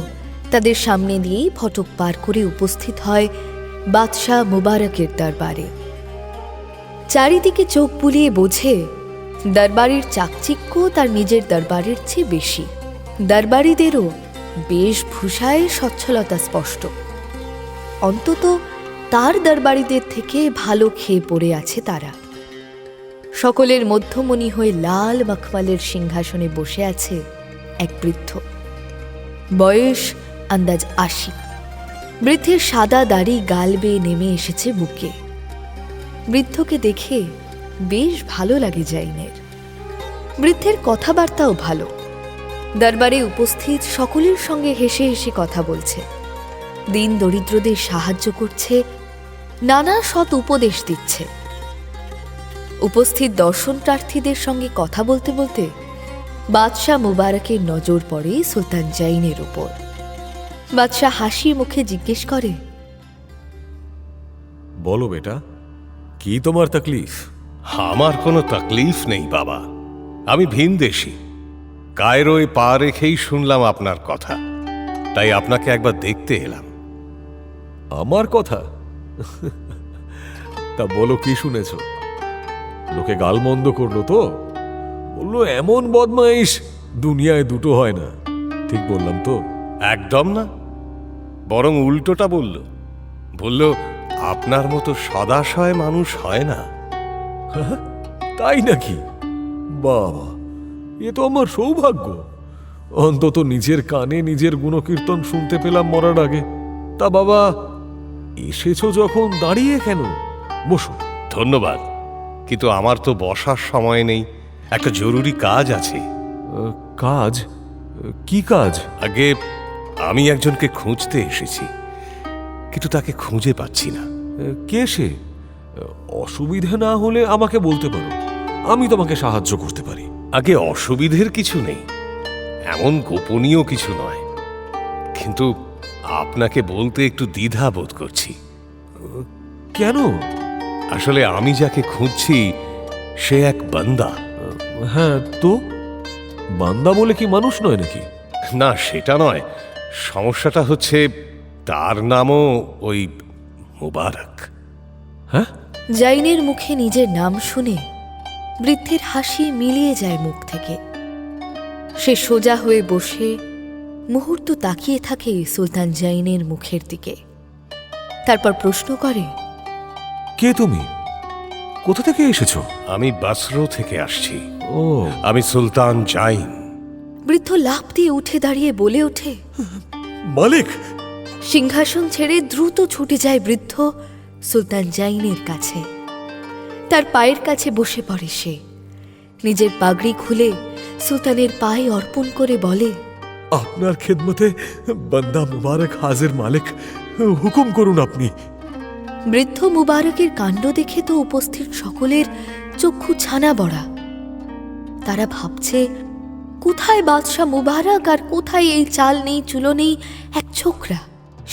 তাদের সামনে দিয়েই ফটক পার করে উপস্থিত হয় বাদশাহ মুবারকের দরবারে। চারিদিকে চোখ বুলিয়ে বোঝে দরবারের চাকচিক্য তার নিজের দরবারের চেয়ে বেশি। দরবারীদেরও বেশভূষায় সচ্ছলতা স্পষ্ট। অন্তত তার দরবারীদের থেকে ভালো খেয়ে পড়ে আছে তারা। সকলের মধ্যমণি হয়ে লাল মখমলের সিংহাসনে বসে আছে এক বৃদ্ধ। বয়স আন্দাজ ৮০। বৃদ্ধের সাদা দাড়ি গাল বেয়ে নেমে এসেছে বুকে। বৃদ্ধকে দেখে বেশ ভালো লাগে জাইনের। বৃদ্ধের কথাবার্তাও ভালো। দরবারে উপস্থিত সকলের সঙ্গে হেসে হেসে কথা বলছে, দিন দরিদ্রদের সাহায্য করছে, নানা সৎ উপদেশ দিচ্ছে। উপস্থিত দর্শন প্রার্থীদের সঙ্গে কথা বলতে বলতে বাদশাহ মুবারকের নজর পড়ে সুলতান জাইনের উপর। বাদশাহ হাসি মুখে জিজ্ঞেস করে, বলো বেটা, কি তোমার তকলিফ? আমার কোনো তকলিফ নেই বাবা। আমি ভিনদেশী, কায়রোয় পা রেখেই শুনলাম আপনার কথা, তাই আপনাকে একবার দেখতে এলাম। আমার কথা? তা বলো, কি শুনেছ? লোকে গালমন্দ করলো তো? বললো এমন বদমাইশ দুনিয়ায় দুটো হয় না। ঠিক বললাম তো? একদম না, বরং উল্টোটা বলল। বলল আপনার মতো সদাশয় মানুষ হয় না। তাই নাকি? বাবা, এ তো আমার সৌভাগ্য। অন্তত নিজের কানে নিজের গুণকীর্তন শুনতে পেলাম মরার আগে। তা বাবা, এসেছো যখন দাঁড়িয়ে কেন? বসো। ধন্যবাদ, কিন্তু আমার তো বসার সময় নেই, একটা জরুরি কাজ আছে। কাজ? কি কাজ? আগে আমি একজনকে খুঁজতে এসেছি, কিন্তু তাকে খুঁজে পাচ্ছি না। কে সে? অসুবিধে না হলে আমাকে বলতে পারো, আমি তোমাকে সাহায্য করতে পারি। আগে অসুবিধের কিছু নেই, এমন গোপনীয় কিছু নয়, কিন্তু আপনাকে বলতে একটু দ্বিধা বোধ করছি। কেন? আসলে আমি যাকে খুঁজছি সে এক বান্দা। হ্যাঁ তো, বান্দা বলে কি মানুষ নয় নাকি? না, সেটা নয়। সমস্যাটা হচ্ছে তার নামও ওই মুবারক। হ্যাঁ? জাইনের মুখে নিজের নাম শুনে বৃদ্ধের হাসি মিলিয়ে যায় মুখ থেকে। সে সোজা হয়ে বসে মুহূর্ত তাকিয়ে থাকে সুলতান জাইনের মুখের দিকে। তারপর প্রশ্ন করে, কে তুমি? কোথা থেকে এসেছো? আমি বাসরো থেকে আসছি। ও, আমি সুলতান জাইন। বৃদ্ধ লাফ দিয়ে উঠে দাঁড়িয়ে বলে ওঠে, মালিক! সিংহাসন ছেড়ে দ্রুত ছুটে যায় বৃদ্ধ সুলতান জাইনের কাছে। তার পায়ের কাছে বসে পড়ে সে। নিজের পাগড়ি খুলে সুলতানের পায়ে অর্পণ করে বলে, আপনার খেদমতে বান্দা মুবারক হাজির মালিক, হুকুম করুন আপনি। বৃদ্ধ মুবারকের কাণ্ড দেখে তো উপস্থিত সকলের চক্ষু ছানা বড়া। তারা ভাবছে, কোথায় বাদশাহ মুবারক আর কোথায় এই চাল নেই চুলো নেই এক ছোকরা।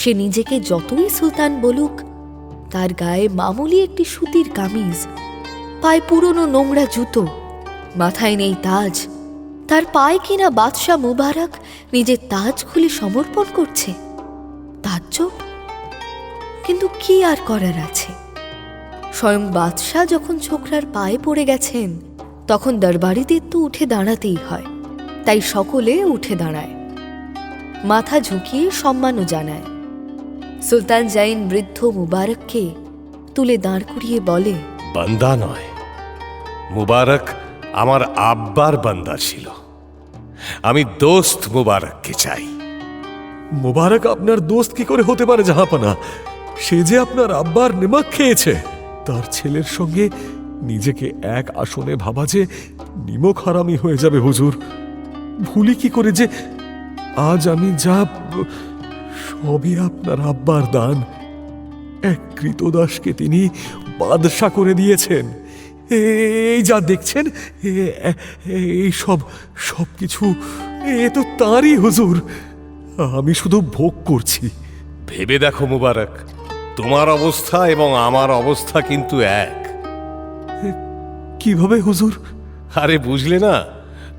সে নিজেকে যতই সুলতান বলুক, তার গায়ে মামুলি একটি সুতির কামিজ, পায়ে পুরনো নোংরা জুতো, মাথায় নেই তাজ। তার পায়ে কিনা বাদশাহ মুবারক নিজের তাজ খুলে সমর্পণ করছে। তাজ্জব! কিন্তু কি আর করার আছে? স্বয়ং বাদশাহ যখন ছোকরার পায়ে পড়ে গেছেন, তখন দরবারিদের তো উঠে দাঁড়াতেই হয়। তাই সকলে উঠে দাঁড়ায়, মাথা ঝুঁকিয়ে সম্মানও জানায়। সুলতান জাইন বৃদ্ধ মুবারককে তুলে দাঁড় করিয়ে বলে, বান্দা নয়, মুবারক আমার আব্বার বান্দা ছিল। আমি দোস্ত মুবারককে চাই। মুবারক আপনার দোস্ত কি করে হতে পারে জাহাপানা? সে যে আপনার আব্বার নেমাক খেয়েছে। তার ছেলের সঙ্গে নিজেকে এক আসনে ভাবা যে নিমক হারামি হয়ে যাবে হুজুর। ভুলি কি করে যে আজ আমি যা, সবই আপনার আব্বার দান। এক কৃতদাসকে তিনি বাদশা করে দিয়েছেন। এই যা দেখছেন, এই সব কিছু এ তো তাঁরই হুজুর। আমি শুধু ভোগ করছি। ভেবে দেখো মুবারক, তোমার অবস্থা এবং আমার অবস্থা কিন্তু এক। কিভাবে হুজুর? আরে বুঝলে না,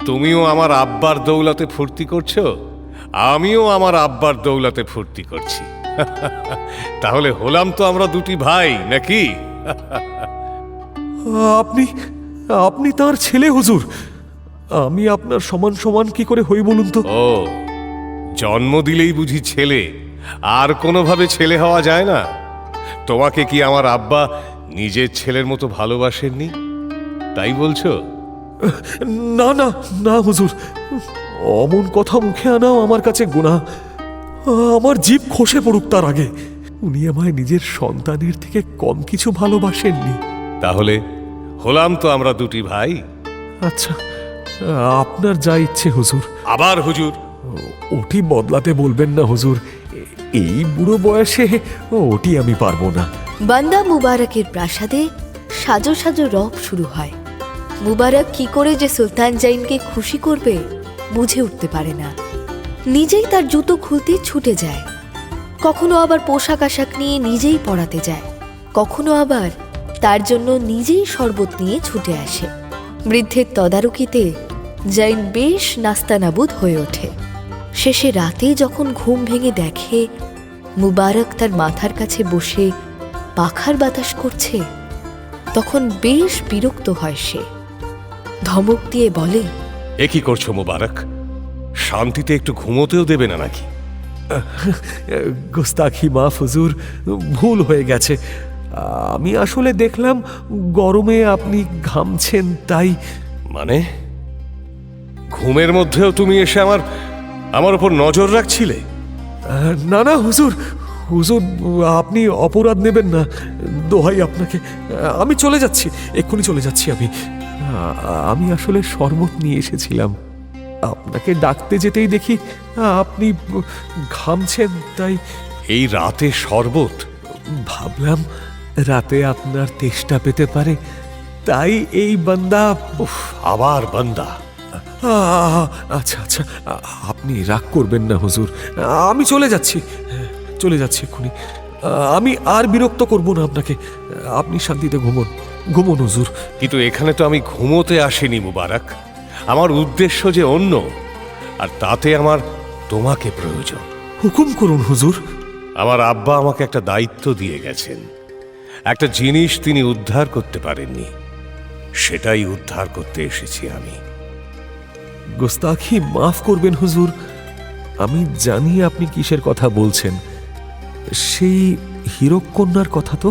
তুমিও আমার আব্বার দৌলতে ফুর্তি করছো, আমিও আমার আব্বার দৌলতে ফুর্তি করছি। তাহলে হলাম তো আমরা দুটি ভাই, নাকি? আপনি তার ছেলে হুজুর। আমি আপনার সমান সমান কি করে হই বলুন তো? ও, জন্ম দিলেই বুঝি ছেলে, আর কোনোভাবে ছেলে হওয়া যায় না? তোমাকে কি আমার আব্বা নিজের ছেলের মতো ভালোবাসেননি, তাই বলছো? না না না হুজুর, অমন কথা মুখে আনাও আমার কাছে গুনাহ। আমার জিভ খসে পড়ুক তার আগে। উনি আমায় নিজের সন্তানের থেকে কম কিছু ভালোবাসেননি। তাহলে হলাম তো আমরা দুটি ভাই। আচ্ছা, আপনার যা ইচ্ছে হুজুর। আবার হুজুর? ওটি বদলাতে বলবেন না হুজুর। এই বুড়ো বয়সে ওটি আমি পারবো না। বান্দা মুবারকের প্রাসাদে সাজো সাজো রব শুরু হয়। মুবারক কি করে যে সুলতান জাইনকে খুশি করবে বুঝে উঠতে পারে না। নিজেই তার জুতো খুলতে ছুটে যায়, কখনো আবার পোশাক আশাক নিয়ে নিজেই পরাতে যায়, কখনো আবার তার জন্য নিজেই শরবত নিয়ে ছুটে আসে। বৃদ্ধের তদারকিতে জাইন বেশ নাস্তানাবুদ হয়ে ওঠে। শেষে রাতে যখন ঘুম ভেঙে দেখে মুবারক তার মাথার কাছে বসে পাখার বাতাস করছে, তখন বেশ বিরক্ত হয় সে। ধমক দিয়ে বলে, এ কি করছো মুবারক? শান্তিতে একটু ঘুমোতেও দেবে না নাকি? গোস্তাখি মাফ হুজুর, ভুল হয়ে গেছে। আমি আসলে দেখলাম গরমে আপনি ঘামছেন, তাই। মানে ঘুমের মধ্যেও তুমি এসে আমার উপর নজর রাখছিলে? না না হুজুর, হুজুর আপনি অপরাধ নেবেন না, দোহাই আপনাকে। আমি চলে যাচ্ছি, এক্ষুনি চলে যাচ্ছি। আমি আসলে শরবত নিয়ে এসেছিলাম। আপনাকে ডাকতে যেতেই দেখি আপনি ঘামছেন, তাই। এই রাতে শরবত? ভাবলাম রাতে আপনার তেষ্টা পেতে পারে, তাই এই বান্দা। আবার বান্দা? আচ্ছা আচ্ছা, আপনি রাগ করবেন না হুজুর, আমি চলে যাচ্ছি এক্ষুনি। আমি আর বিরক্ত করব না আপনাকে, আপনি শান্তিতে ঘুমোন হুজুর। কিন্তু এখানে তো আমি ঘুমোতে আসিনি মুবারক, আমার উদ্দেশ্য যে অন্য, আর তাতে আমার তোমাকে প্রয়োজন। হুকুম করুন হুজুর। আমার আব্বা আমাকে একটা দায়িত্ব দিয়ে গেছেন। একটা জিনিস তিনি উদ্ধার করতে পারেননি, সেটাই উদ্ধার করতে এসেছি আমি। গোস্তাখি মাফ করবেন হুজুর, আমি জানি আপনি কিসের কথা বলছেন। সেই হীরককন্যার কথা তো,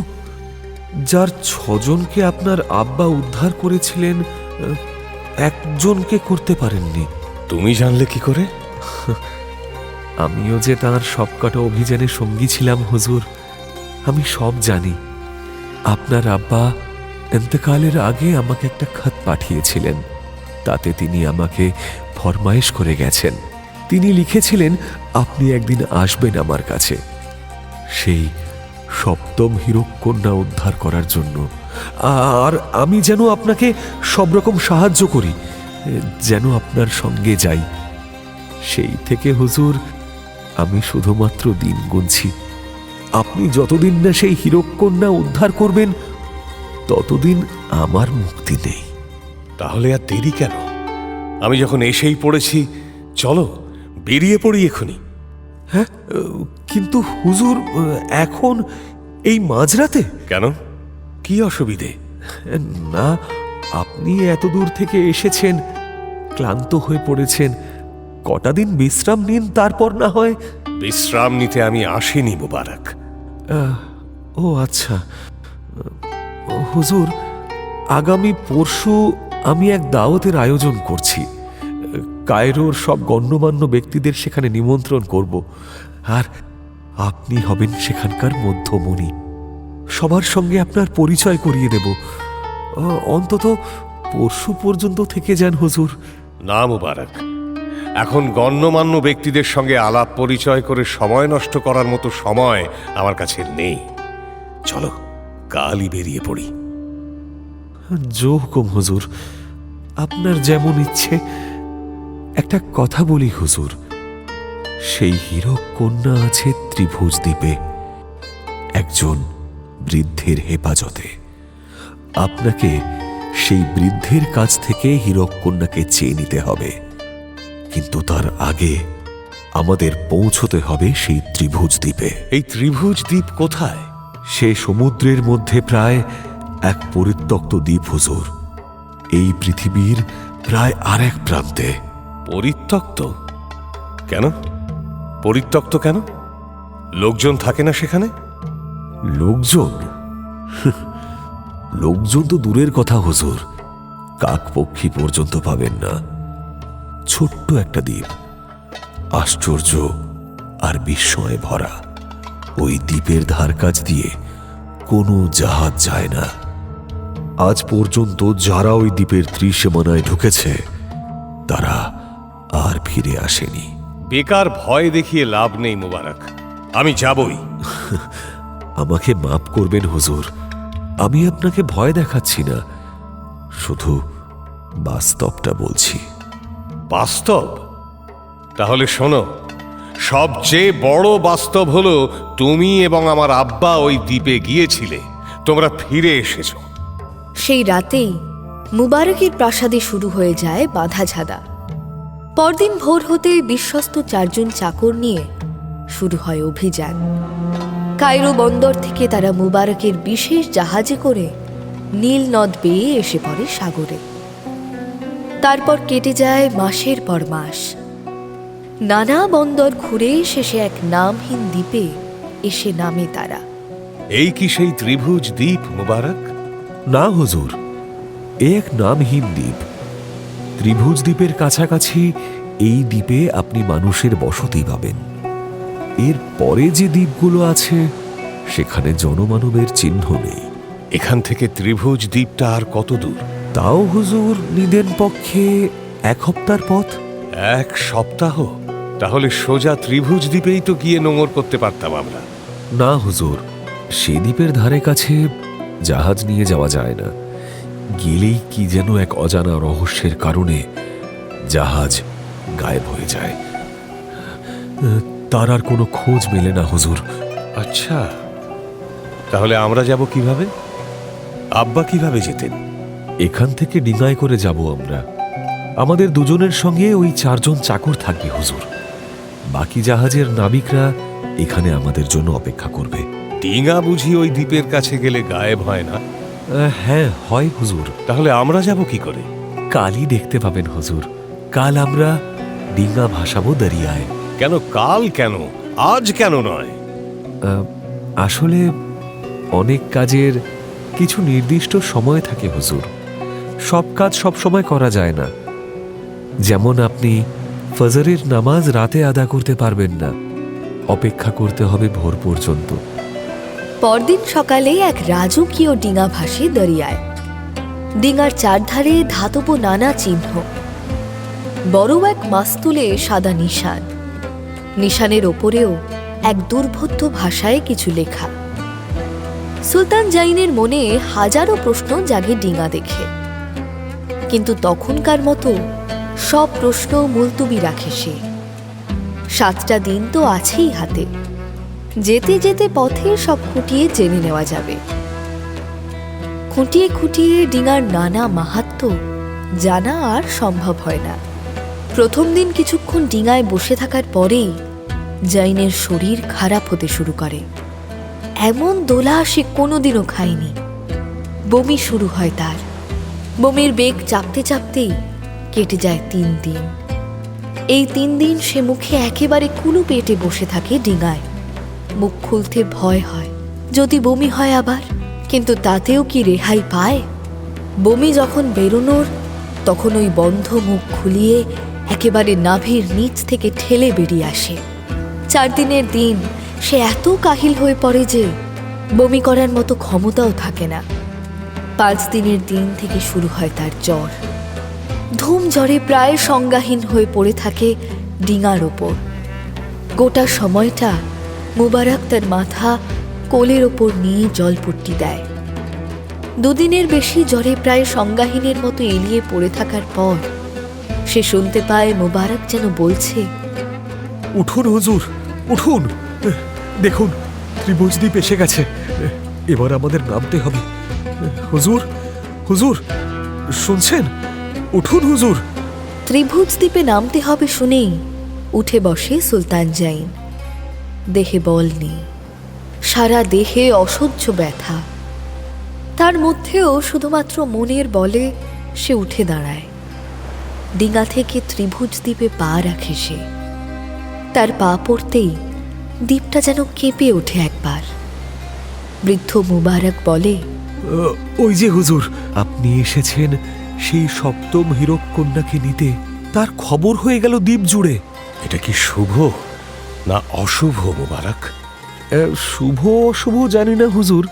যার 6 জনকে আপনার আব্বা উদ্ধার করেছিলেন, একজনকে করতে পারেননি। তুমি জানলে কি করে? আমিও যে তাঁর সবকটা অভিযানে সঙ্গী ছিলাম হুজুর, আমি সব জানি। আপনার আব্বা ইন্তেকালের আগে আমাকে একটা খত পাঠিয়েছিলেন, তাতে তিনি আমাকে ফরমায়েশ করে গেছেন। তিনি লিখেছিলেন আপনি একদিন আসবেন আমার কাছে, সেই 7ম হীরককন্যা উদ্ধার করার জন্য। আর আমি যেন আপনাকে সব রকম সাহায্য করি, যেন আপনার সঙ্গে যাই। সেই থেকে হুজুর আমি শুধুমাত্র দিন গুনছি। আপনি যতদিন না সেই হীরককন্যা উদ্ধার করবেন, ততদিন আমার মুক্তি নেই। তাহলে আর দেরি কেন? আমি যখন এসেই পড়েছি, চলো বেরিয়ে পড়ি এখনই। হ্যাঁ, কিন্তু হুজুর এখন এই মাঝরাতে? কেন, কি অসুবিধে? না, আপনি এত দূর থেকে এসেছেন, ক্লান্ত হয়ে পড়েছেন, কটা দিন বিশ্রাম নিন, তারপর না হয়। বিশ্রাম নিতে আমি আসিনি মুবারক। ও আচ্ছা হুজুর, আগামী পরশু আমি এক দাওয়াতের আয়োজন করছি। কায়রোর সব গণ্যমান্য ব্যক্তিদের সেখানে নিমন্ত্রণ করব, আর আপনি হবেন সেখানকার মধ্যমণি। সবার সঙ্গে আপনার পরিচয় করিয়ে দেব। অন্তত পরশু পর্যন্ত থেকে যান হুজুর। না মুবারক, এখন গণ্যমান্য ব্যক্তিদের সঙ্গে আলাপ পরিচয় করে সময় নষ্ট করার মতো সময় আমার কাছে নেই। চলো কালই বেরিয়ে পড়ি। জো হুকুম হুজুর, আপনার যেমন ইচ্ছে। একটা কথা বলি হুজুর, সেই হীরককন্যা আছে ত্রিভুজ দ্বীপে, একজন বৃদ্ধের হেফাজতে। আপনাকে সেই বৃদ্ধের কাছ থেকে হীরককন্যাকে চেয়ে নিতে হবে, কিন্তু তার আগে আমাদের পৌঁছতে হবে সেই ত্রিভুজ দ্বীপে। এই ত্রিভুজ দ্বীপ কোথায়? সে সমুদ্রের মধ্যে প্রায় এক পরিত্যক্ত দ্বীপ হুজুর, এই পৃথিবীর প্রায় আর এক প্রান্তে। পরিত্যক্ত? কেন পরিত্যক্ত কেন? লোকজন থাকে না সেখানে? লোকজন? লোকজন তো দূরের কথা হুজুর, কাকপক্ষী পর্যন্ত পাবেন না। ছোট্ট একটা দ্বীপ, আশ্চর্য আর বিস্ময়ে ভরা। ওই দ্বীপের ধার কাছ দিয়ে কোনো জাহাজ যায় না। আজ পর্যন্ত যারা ওই দ্বীপের ত্রিসীমানায় ঢুকেছে, তারা আর ফিরে আসেনি। বেকার ভয় দেখিয়ে লাভ নেই মুবারক, আমি যাবই। আমাকে মাফ করবেন হুজুর, আমি আপনাকে ভয় দেখাচ্ছি না, শুধু বাস্তবটা বলছি। বাস্তব? তাহলে শোনো, সবচেয়ে বড় বাস্তব হলো তুমি এবং আমার আব্বা ওই দ্বীপে গিয়েছিলে, তোমরা ফিরে এসেছো। সেই রাতেই মুবারকের প্রাসাদে শুরু হয়ে যায় বাঁধাঝাদা। পরদিন ভোর হতে বিশ্বস্ত 4 জন চাকর নিয়ে শুরু হয় অভিযান। কায়রো বন্দর থেকে তারা মুবারকের বিশেষ জাহাজে করে নীল নদ বেয়ে এসে পড়ে সাগরে। তারপর কেটে যায় মাসের পর মাস। নানা বন্দর ঘুরে শেষে এক নামহীন দ্বীপে এসে নামে তারা। এই কি সেই ত্রিভুজ দ্বীপ মুবারক? না হুজুর, এ এক নামহীন দ্বীপ। ত্রিভুজ দ্বীপের কাছাকাছি এই দ্বীপে আপনি মানুষের বসতি পাবেন। এর পরে যে দ্বীপগুলো আছে সেখানে জনমানবের চিহ্ন নেই। এখান থেকে ত্রিভুজ দ্বীপটা আর কত দূর? তাও হুজুর নিদেন পক্ষে 1 সপ্তাহের পথ। 1 সপ্তাহ? তাহলে সোজা ত্রিভুজ দ্বীপেই তো গিয়ে নোঙর করতে পারতাম আমরা। না হুজুর, সে দ্বীপের ধারে কাছে জাহাজ নিয়ে যাওয়া যায় না। গেলেই কি যেন এক অজানা রহস্যের কারণে জাহাজ গায়েব হয়ে যায়। তার আর কোনো খোঁজ মেলে না হুজুর। আচ্ছা, তাহলে আমরা যাব কিভাবে? আব্বা কিভাবে যেতেন? এখান থেকে ডিঙায় করে যাব আমরা। আমাদের দুজনের সঙ্গে ওই 4 জন চাকর থাকবে হুজুর। বাকি জাহাজের নাবিকরা এখানে আমাদের জন্য অপেক্ষা করবে। ডিঙা বুঝি ওই দ্বীপের কাছে গেলে গায়েব হয় না? হ্যাঁ, হয় হুজুর। তাহলে আমরা যাব কি করে? কালই দেখতে পাবেন হুজুর। কাল আমরা ডিঙা ভাসাবো দরিয়ায়। কেন কাল? কেন আজ? কেন নয়? আসলে অনেক কাজের কিছু নির্দিষ্ট সময় থাকে হুজুর। সব কাজ সব সময় করা যায় না। যেমন আপনি ফজরের নামাজ রাতে আদা করতে পারবেন না, অপেক্ষা করতে হবে ভোর পর্যন্ত। পরদিন সকালে এক রাজকীয় ডিঙা ভাসে দরিয়ায়। ডিঙার চারধারে ধাতব নানা চিহ্ন। বড় এক মাস্তুলে সাদা নিশান। নিশানের ওপরেও এক দুর্বোধ্য ভাষায় কিছু লেখা। সুলতান জাইনের মনে হাজারো প্রশ্ন জাগে ডিঙা দেখে, কিন্তু তখনকার মতো সব প্রশ্ন মুলতুবি রাখে সে। 7টা দিন তো আছেই হাতে। যেতে যেতে পথে সব খুঁটিয়ে জেনে নেওয়া যাবে। খুঁটিয়ে খুঁটিয়ে ডিঙার নানা মাহাত্ম্য জানা আর সম্ভব হয় না। প্রথম দিন কিছুক্ষণ ডিঙায় বসে থাকার পরেই জাইনের শরীর খারাপ হতে শুরু করে। এমন দোলা সে কোনোদিনও খায়নি। বমি শুরু হয় তার। বমির বেগ চাপতে চাপতেই কেটে যায় 3 দিন। এই 3 দিন সে মুখে একেবারে কুলু পেটে বসে থাকে ডিঙায়। মুখ খুলতে ভয় হয়, যদি বমি হয় আবার। কিন্তু তাতেও কি রেহাই পায়? বমি যখন বেরোনোর, তখন ওই বন্ধ মুখ খুলিয়ে একেবারে নাভির নিচ থেকে ঠেলে বেরিয়ে আসে। 4 দিনের দিন সে এত কাহিল হয়ে পড়ে যে বমি করার মতো ক্ষমতাও থাকে না। 5 দিনের দিন থেকে শুরু হয় তার জ্বর। ধুম জ্বরে প্রায় সংজ্ঞাহীন হয়ে পড়ে থাকে ডিঙার ওপর। গোটা সময়টা মুবারক তার মাথা কোলের ওপর নিয়ে জলপট্টি দেয়। 2 দিনের বেশি জ্বরে প্রায় সংজ্ঞাহীনের মতো এলিয়ে পড়ে থাকার পর সে শুনতে পায় মুবারক যেন বলছে, উঠুন হুজুর, উঠুন। দেখুন, ত্রিভুজ দ্বীপ এসে গেছে। এবার আমাদের নামতে হবে। হুজুর, হুজুর, শুনছেন? উঠুন হুজুর। ত্রিভুজ দ্বীপে নামতে হবে শুনেই উঠে বসে সুলতান জাইন। দেহে বল নেই, সারা দেহে অসহ্য ব্যথা। তার মধ্যেও শুধুমাত্র মনের বলে সে উঠে দাঁড়ায়। ডিঙা থেকে ত্রিভুজ দ্বীপে পা রাখে সে। তার পা পড়তেই দ্বীপটা যেন কেঁপে ওঠে একবার। বৃদ্ধ মুবারক বলে, ওই যে হুজুর, আপনি এসেছেন সেই 7ম হীরক কন্যাকে নিতে। তার খবর হয়ে গেল দ্বীপ জুড়ে। এটা কি শুভ না অশুভ মুবারক? শুভ অশুভ জানি না হুজুর,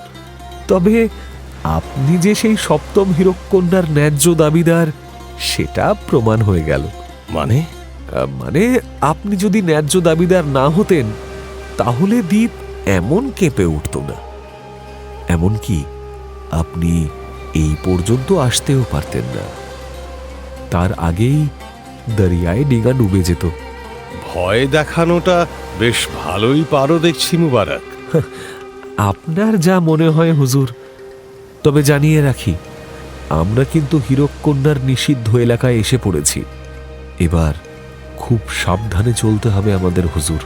তবে আপনি যে সেই 7ম হীরক কন্যার ন্যায্য দাবিদার সেটা প্রমাণ হয়ে গেল। মানে? মানে আপনি যদি ন্যায্য দাবিদার না হতেন তাহলে দ্বীপ এমন কেঁপে উঠত না। এমনকি আপনি এই পর্যন্ত আসতেও পারতেন না। তার আগেই দরিয়ায় ডিঙা ডুবে যেত। ভয় দেখানোটা বেশ ভালোই পারো দেখছি মুবারক। আপনার যা মনে হয় হুজুর, তবে জানিয়ে রাখি, আমরা কিন্তু হীরককন্যার নিষিদ্ধ এলাকায় এসে পড়েছি। এবার খুব সাবধানে চলতে হবে আমাদের হুজুর।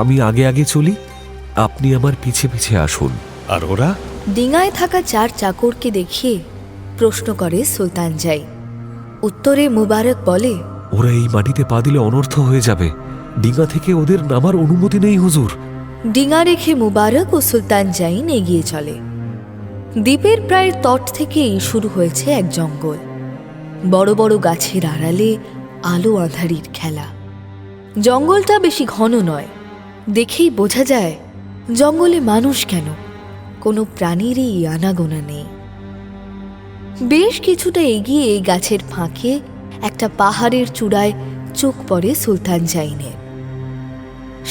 আমি আগে আগে চলি, আপনি আমার পিছে পিছে আসুন। আর ওরা? ডিঙায় থাকা 4 চাকরকে দেখিয়ে প্রশ্ন করে সুলতান জাইন। উত্তরে মুবারক বলে, ওরা এই মাটিতে পা দিলে অনর্থ হয়ে যাবে। ডিঙা থেকে ওদের নামার অনুমতি নেই হুজুর। ডিঙা রেখে মুবারক ও সুলতান জাইন এগিয়ে চলে। দ্বীপের প্রায় তট থেকেই শুরু হয়েছে এক জঙ্গল। বড় বড় গাছের আড়ালে আলো আঁধারির খেলা। জঙ্গলটা বেশি ঘন নয়, দেখেই বোঝা যায় জঙ্গলে মানুষ কেন, কোনো প্রাণীরই আনাগোনা নেই। বেশ কিছুটা এগিয়ে গাছের ফাঁকে একটা পাহাড়ের চূড়ায় চোখ পড়ে সুলতান জাইনের।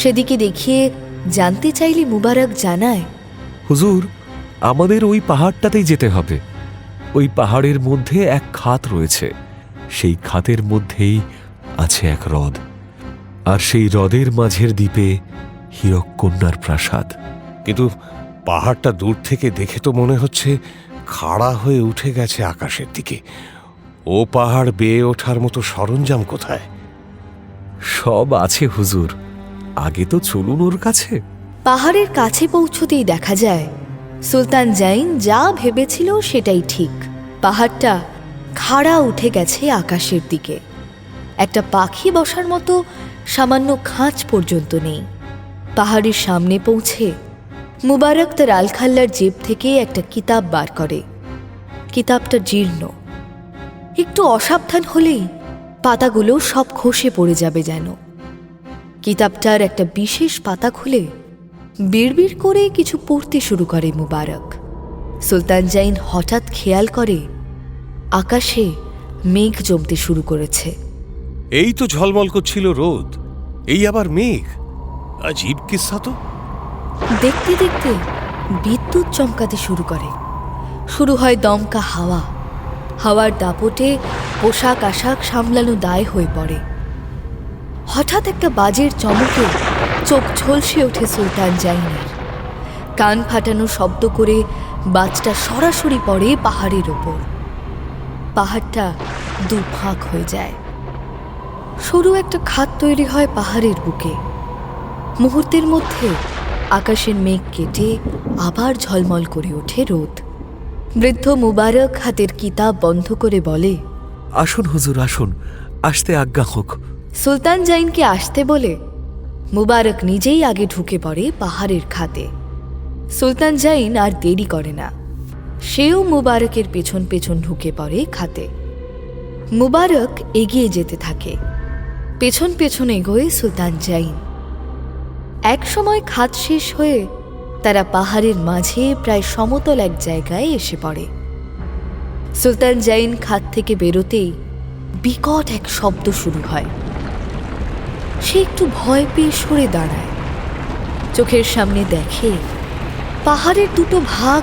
সেদিকে দেখিয়ে জানতে চাইলে মুবারক জানায়, হুজুর, আমাদের ওই পাহাড়টাতেই যেতে হবে। ওই পাহাড়ের মধ্যে এক খাত রয়েছে, সেই খাতের মধ্যেই আছে এক হ্রদ, আর সেই হ্রদের মাঝের দ্বীপে হীরককন্যার প্রাসাদ। কিন্তু পাহাড়টা দূর থেকে দেখে তো মনে হচ্ছে খাড়া হয়ে উঠে গেছে আকাশের দিকে। ও পাহাড় বেয়ে ওঠার মতো সরঞ্জাম কোথায়? সব আছে হুজুর, আগে তো চলুন ওর কাছে। পাহাড়ের কাছে পৌঁছতেই দেখা যায় সুলতান জাইন যা ভেবেছিল সেটাই ঠিক। পাহাড়টা খাড়া উঠে গেছে আকাশের দিকে। একটা পাখি বসার মতো সামান্য খাঁচ পর্যন্ত নেই। পাহাড়ের সামনে পৌঁছে মুবারক তার আলখাল্লার জেব থেকে একটা কিতাব বার করে। কিতাবটা জীর্ণ, একটু অসাবধান হলেই পাতাগুলো সব খসে পড়ে যাবে যেন। কিতাবটার একটা বিশেষ পাতা খুলে বিড়বিড় করে কিছু পড়তে শুরু করে মুবারক। সুলতান জাইন হঠাৎ খেয়াল করে আকাশে মেঘ জমতে শুরু করেছে। এই তো ঝলমল করছিল রোদ, এই আবার মেঘ। আজীব কিসসা তো। দেখতে দেখতে বিদ্যুৎ চমকাতে শুরু করে। শুরু হয় দমকা হাওয়া। হাওয়ার দাপটে পোশাক আশাক সামলানো দায় হয়ে পড়ে। হঠাৎ একটা বাজের চমকে চোখ ঝলসে ওঠে সুলতান জাইনের। কান ফাটানো শব্দ করে বাজটা সরাসরি পড়ে পাহাড়ের ওপর। পাহাড়টা দুফাঁক হয়ে যায়। সরু একটা খাত তৈরি হয় পাহাড়ের বুকে। মুহূর্তের মধ্যে আকাশের মেঘ কেটে আবার ঝলমল করে ওঠে রোদ। বৃদ্ধ মুবারক হাতের কিতাব বন্ধ করে বলে, আসুন হুজুর, আসুন, আসতে আজ্ঞা হোক। সুলতান জাইনকে আসতে বলে মুবারক নিজেই আগে ঢুকে পড়ে পাহাড়ের খাতে। সুলতান জাইন আর দেরি করে না, সেও মুবারকের পেছন পেছন ঢুকে পড়ে খাতে। মুবারক এগিয়ে যেতে থাকে, পেছন পেছন এগোয় সুলতান জাইন। এক সময় খাত শেষ হয়ে তারা পাহাড়ের মাঝে প্রায় সমতল এক জায়গায় এসে পড়ে। সুলতান জাইন খাত থেকে বেরোতেই বিকট এক শব্দ শুরু হয়। সে একটু ভয় পেয়ে সরে দাঁড়ায়। চোখের সামনে দেখে পাহাড়ের দুটো ভাগ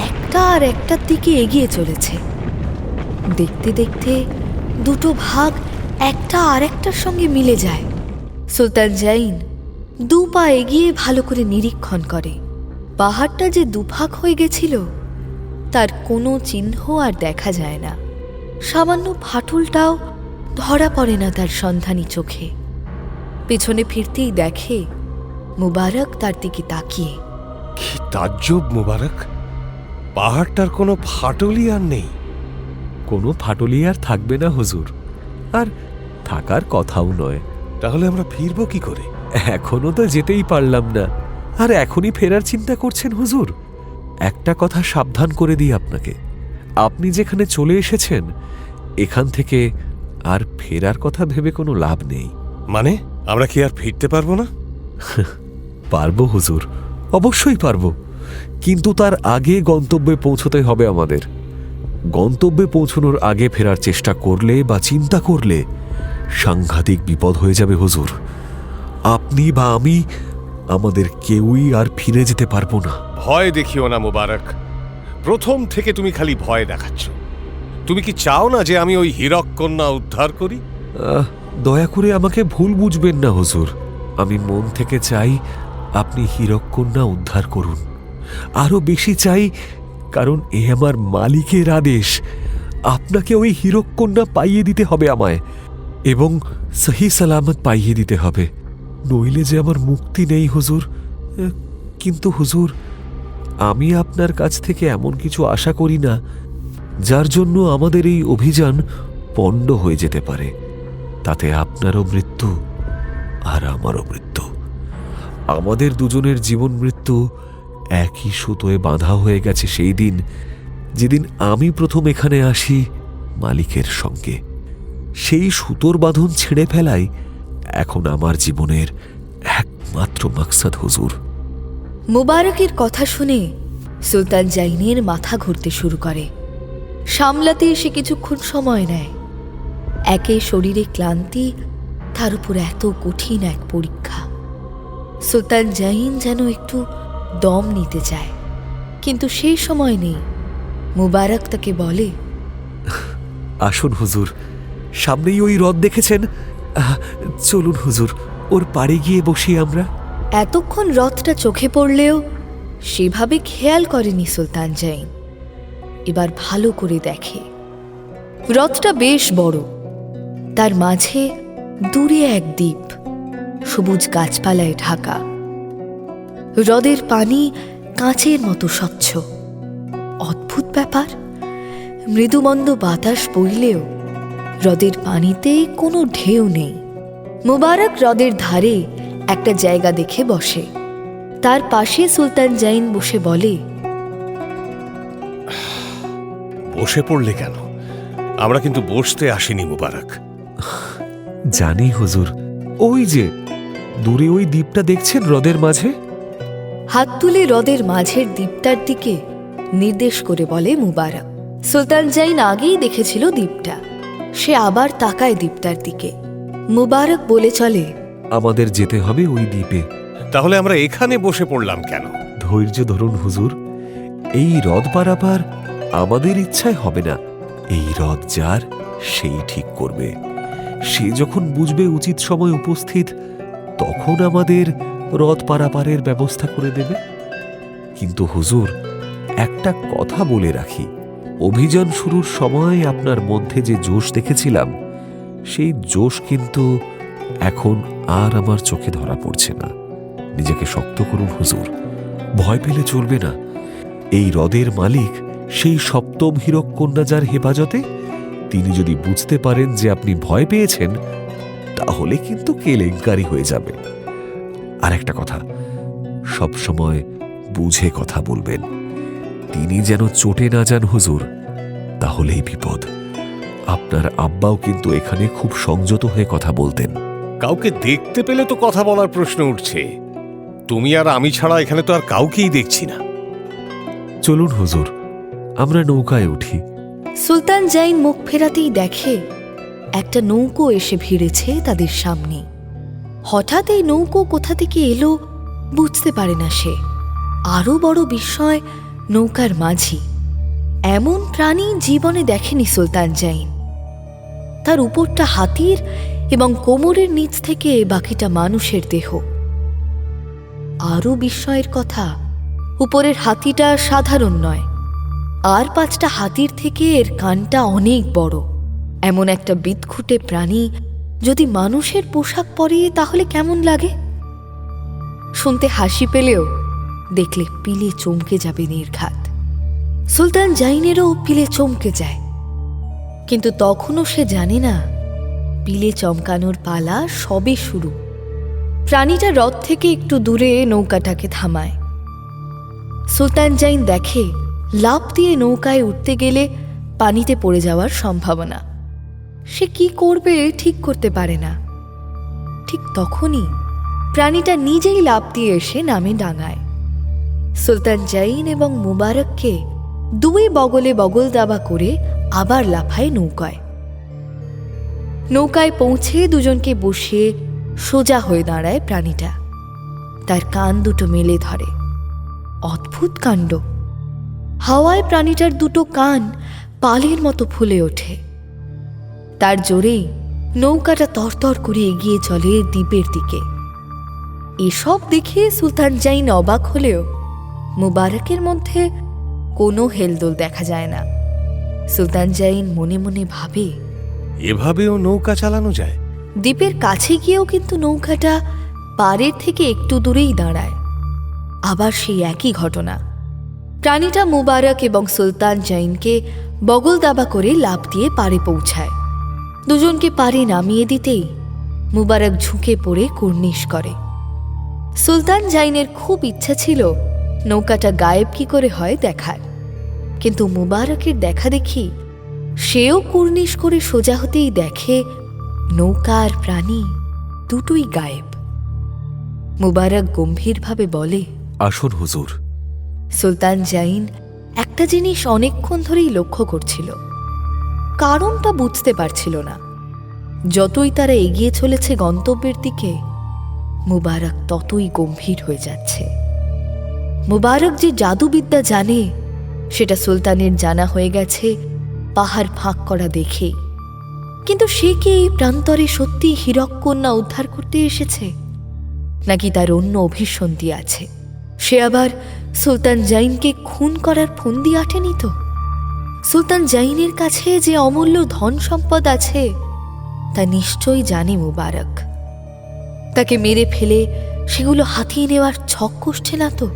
একটা আর একটার দিকে এগিয়ে চলেছে। দেখতে দেখতে দুটো ভাগ একটা আর একটার সঙ্গে মিলে যায়। সুলতান জাইন 2 পা এগিয়ে ভালো করে নিরীক্ষণ করে। পাহাড়টা যে দুভাগ হয়ে গেছিল তার কোনো চিহ্ন আর দেখা যায় না। সামান্য ফাটলটাও ধরা পড়ে না তার সন্ধানী চোখে। পেছনে ফিরতেই দেখে মুবারক তার দিকে তাকিয়ে। কি তাজ্জব মুবারক, পাহাড়টার কোনো ফাটলই আর নেই। কোনো ফাটলি আর থাকবে না হুজুর, আর থাকার কথাও নয়। তাহলে আমরা ফিরবো কি করে? এখনো তো যেতেই পারলাম না, আর এখনই ফেরার চিন্তা করছেন হুজুর? একটা কথা সাবধান করে দিই আপনাকে, আপনি যেখানে চলে এসেছেন এখান থেকে আর ফেরার কথা ভেবে কোনো লাভ নেই। মানে আমরা কি আর ফিরতে পারবো না? পারবো হুজুর, অবশ্যই পারবো, কিন্তু তার আগে গন্তব্যে পৌঁছতে হবে আমাদের। গন্তব্যে পৌঁছানোর আগে ফেরার চেষ্টা করলে বা চিন্তা করলে সাংঘাতিক বিপদ হয়ে যাবে হুজুর। আপনি বা আমি, আমাদের কেউই আর ফিরে যেতে পারবো না। ভয় দেখিও না মুবারক, প্রথম থেকে তুমি খালি ভয় দেখাচ্ছ। তুমি কি চাও না যে আমি ওই হীরককন্যা উদ্ধার করি? দয়া করে আমাকে ভুল বুঝবেন না হুজুর, আমি মন থেকে চাই আপনি হীরককন্যা উদ্ধার করুন। আরো বেশি চাই কারণ এ আমার মালিকের আদেশ। আপনাকে ওই হীরককন্যা পাইয়ে দিতে হবে আমায়, এবং সহি সালামত পাইয়ে দিতে হবে, নইলে যে আমার মুক্তি নেই হুজুর। কিন্তু হুজুর, আমি আপনার কাছ থেকে এমন কিছু আশা করি না যার জন্য আমাদের এই অভিযান পণ্ড হয়ে যেতে পারে। তাতে আপনারও মৃত্যু আর আমারও মৃত্যু। আমাদের দুজনের জীবন মৃত্যু একই সুতোয় বাঁধা হয়ে গেছে সেই দিন যেদিন আমি প্রথম এখানে আসি মালিকের সঙ্গে। সেই সুতোর বাঁধন ছিঁড়ে ফেলাই এখন আমার জীবনের একমাত্র মাকসাদ হুজুর। মুবারকের কথা শুনে সুলতান জাইনের মাথা ঘুরতে শুরু করে। সামলাতে সে কিছুক্ষণ সময় নেয়। একে শরীরে ক্লান্তি, তার উপর এত কঠিন এক পরীক্ষা। সুলতান জাইন যেন একটু দম নিতে চায়, কিন্তু সেই সময় নেই। মুবারক তাকে বলে, আসুন হুজুর, সামনেই ওই হ্রদ দেখেছেন, চলুন হুজুর, ওর পাড়ে গিয়ে বসি আমরা। এতক্ষণ হ্রদটা চোখে পড়লেও সেভাবে খেয়াল করেনি সুলতান জাইন। এবার ভালো করে দেখে হ্রদটা বেশ বড়, তার মাঝে দূরে এক দ্বীপ, সবুজ গাছপালায় ঢাকা। হ্রদের পানি কাঁচের মতো স্বচ্ছ। অদ্ভুত ব্যাপার, মৃদুমন্দ বাতাস বইলেও হ্রদের পানিতে কোনো ঢেউ নেই। মুবারক হ্রদের ধারে একটা জায়গা দেখে বসে। তার পাশে সুলতান জাইন বসে বলে, বসে পড়লে কেন? আমরা কিন্তু বসতে আসিনি মুবারক। জানি হুজুর, ওই যে দূরে ওই দ্বীপটা দেখছেন হ্রদের মাঝে? হাত তুলে হ্রদের মাঝের দ্বীপটার দিকে নির্দেশ করে বলে মুবারক। সুলতান জাইন আগেই দেখেছিল দ্বীপটা। সে আবার তাকায় দ্বীপটার দিকে। মুবারক বলে চলে, আমাদের যেতে হবে ওই দ্বীপে। তাহলে আমরা এখানে বসে পড়লাম কেন? ধৈর্য ধরুন হুজুর, এই হ্রদ পারাপার আমাদের ইচ্ছায় হবে না। এই হ্রদ যার, সেই ঠিক করবে। সে যখন বুঝবে উচিত সময় উপস্থিত, তখন আমাদের হ্রদ পারাপারের ব্যবস্থা করে দেবে। কিন্তু হুজুর, একটা কথা বলে রাখি, অভিযান শুরুর সময় আপনার মধ্যে যে জোশ দেখেছিলাম, সেই জোশ কিন্তু এখন আর আমার চোখে ধরা পড়ছে না। নিজেকে শক্ত করুন হুজুর, ভয় পেলে চলবে না। এই হ্রদের মালিক সেই সপ্তম হীরককন্যা যার হেফাজতে, তিনি যদি বুঝতে পারেন যে আপনি ভয় পেয়েছেন, তাহলে কিন্তু কেলেঙ্কারি হয়ে যাবে। আর একটা কথা, সব সময় বুঝে কথা বলবেন। তিনি যেন চটে না যান হুজুর, তাহলেই বিপদ। আপনার আব্বাও কিন্তু এখানে খুব সংযত হয়ে কথা বলতেন। কাউকে দেখতে পেলে তো কথা বলার প্রশ্ন উঠছে। তুমি আর আমি ছাড়া এখানে তো আর কাউকেই দেখছি না। চলুন হুজুর, আমরা নৌকায় উঠি। সুলতান জাইন মুখ ফেরাতেই দেখে একটা নৌকো এসে ভিড়েছে তাদের সামনে। হঠাৎ এই নৌকো কোথা থেকে এলো বুঝতে পারে না সে। আরো বড় বিস্ময় নৌকার মাঝি। এমন প্রাণী জীবনে দেখেনি সুলতান জাইন। তার উপরটা হাতির এবং কোমরের নিচ থেকে বাকিটা মানুষের দেহ। আরো বিস্ময়ের কথা, উপরের হাতিটা সাধারণ নয়, আর 5টা হাতির থেকে এর কানটা অনেক বড়। এমন একটা বিদঘুটে প্রাণী যদি মানুষের পোশাক পরে তাহলে কেমন লাগে? শুনতে হাসি পেলেও দেখলে পিলে চমকে যাবে নির্ঘাত। সুলতান জাইনেরও পিলে চমকে যায়, কিন্তু তখনও সে জানে না পিলে চমকানোর পালা সবে শুরু। প্রাণীটা হ্রদ থেকে একটু দূরে নৌকাটাকে থামায়। সুলতান জাইন দেখে লাফ দিয়ে নৌকায় উঠতে গেলে পানিতে পড়ে যাওয়ার সম্ভাবনা। সে কি করবে ঠিক করতে পারে না। ঠিক তখনই প্রাণীটা নিজেই লাফ দিয়ে এসে নামে ডাঙায়। সুলতান জাইন এবং মুবারককে দুই বগলে বগল দাবা করে আবার লাফায় নৌকায়। নৌকায় পৌঁছে দুজনকে বসিয়ে সোজা হয়ে দাঁড়ায় প্রাণীটা। তার কান দুটো মেলে ধরে। অদ্ভুত কাণ্ড, হাওয়ায় প্রাণীটার দুটো কান পালের মতো ফুলে ওঠে। তার জোরেই নৌকাটা তরতর করে এগিয়ে চলে দ্বীপের দিকে। এসব দেখে সুলতান জাইন অবাক হলেও মুবারকের মধ্যে কোনো হেলদোল দেখা যায় না। সুলতান জাইন মনে মনে ভাবে, এভাবেও নৌকা চালানো যায়? দ্বীপের কাছে গিয়েও কিন্তু নৌকাটা পাড়ের থেকে একটু দূরেই দাঁড়ায়। আবার সেই একই ঘটনা। প্রাণীটা মুবারক এবং সুলতান জাইনকে বগল দাবা করে লাফ দিয়ে পাড়ে পৌঁছায়। দুজনকে পাড়ে নামিয়ে দিতেই মুবারক ঝুঁকে পড়ে কুর্নিশ করে। সুলতান জাইনের খুব ইচ্ছা ছিল নৌকাটা গায়েব কি করে হয় দেখার, কিন্তু মুবারকের দেখা দেখি সেও কুর্নিশ করে সোজা হতেই দেখে নৌকা আর প্রাণী দুটোই গায়েব। মুবারক গম্ভীরভাবে বলে, আসুন হুজুর। সুলতান জাইন একটা জিনিস অনেকক্ষণ ধরেই লক্ষ্য করছিল, কারণটা বুঝতে পারছিল না। যতই তারা এগিয়ে চলেছে গন্তব্যের দিকে, মুবারক ততই গম্ভীর হয়ে যাচ্ছে। মুবারক যে জাদুবিদ্যা জানে সেটা সুলতানের জানা হয়ে গেছে পাহাড় ফাঁক করা দেখে। কিন্তু সে কি এই প্রান্তরে সত্যি হীরককন্যা উদ্ধার করতে এসেছে, নাকি তার অন্য অভিসন্ধি আছে? সে আবার সুলতান জাইনকে খুন করার ফন্দি আটেনি তো? সুলতান জাইনের কাছে যে অমূল্য ধন সম্পদ আছে তা নিশ্চয়ই জানে মুবারক। তাকে মেরে ফেলে সেগুলো হাতিয়ে নেওয়ার ছক কষছে না তো?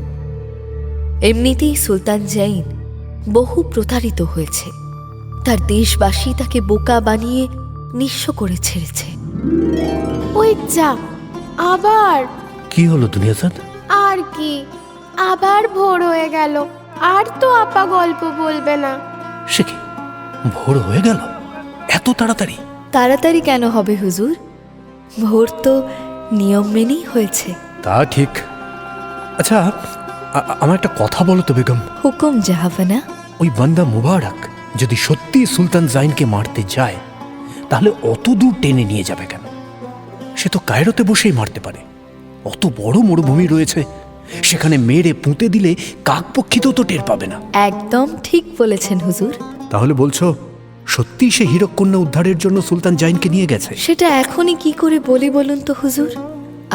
এমনিতেই সুলতান জাইন বহু প্রতারিত হয়েছে। তার দেশবাসী তাকে বোকা বানিয়ে নিঃস্ব করে ছেড়েছে। ওই যা, আবার কি হলো দুনিয়াজান? আর কি, আবার ভোর হয়ে গেল। আর তো আপা গল্প বলবে না। সে কি, ভোর হয়ে গেল এত তাড়াতাড়ি? তাড়াতাড়ি কেন হবে হুজুর? ভোর তো নিয়ম মেনেই হয়েছে। তা ঠিক। আচ্ছা, আমার একটা কথা বলো তো বেগম। হুকুম জাহাপানা। ওই বান্দা মুবারক যদি সত্যি সুলতান জাইনকে মারতে যায়, তাহলে অত দূর টেনে নিয়ে যাবে কেন? সে তো কায়রোতে বসেই মারতে পারে। অত বড় মরুভূমি রয়েছে, সেখানে মেরে পুঁতে দিলে কাকপক্ষিতেও তো টের পাবে না। একদম ঠিক বলেছেন হুজুর। তাহলে বলছো সত্যি সে হীরককন্যা উদ্ধারের জন্য সুলতান জাইনকে নিয়ে গেছে? সেটা এখনই কি করে বলি বলুন তো হুজুর?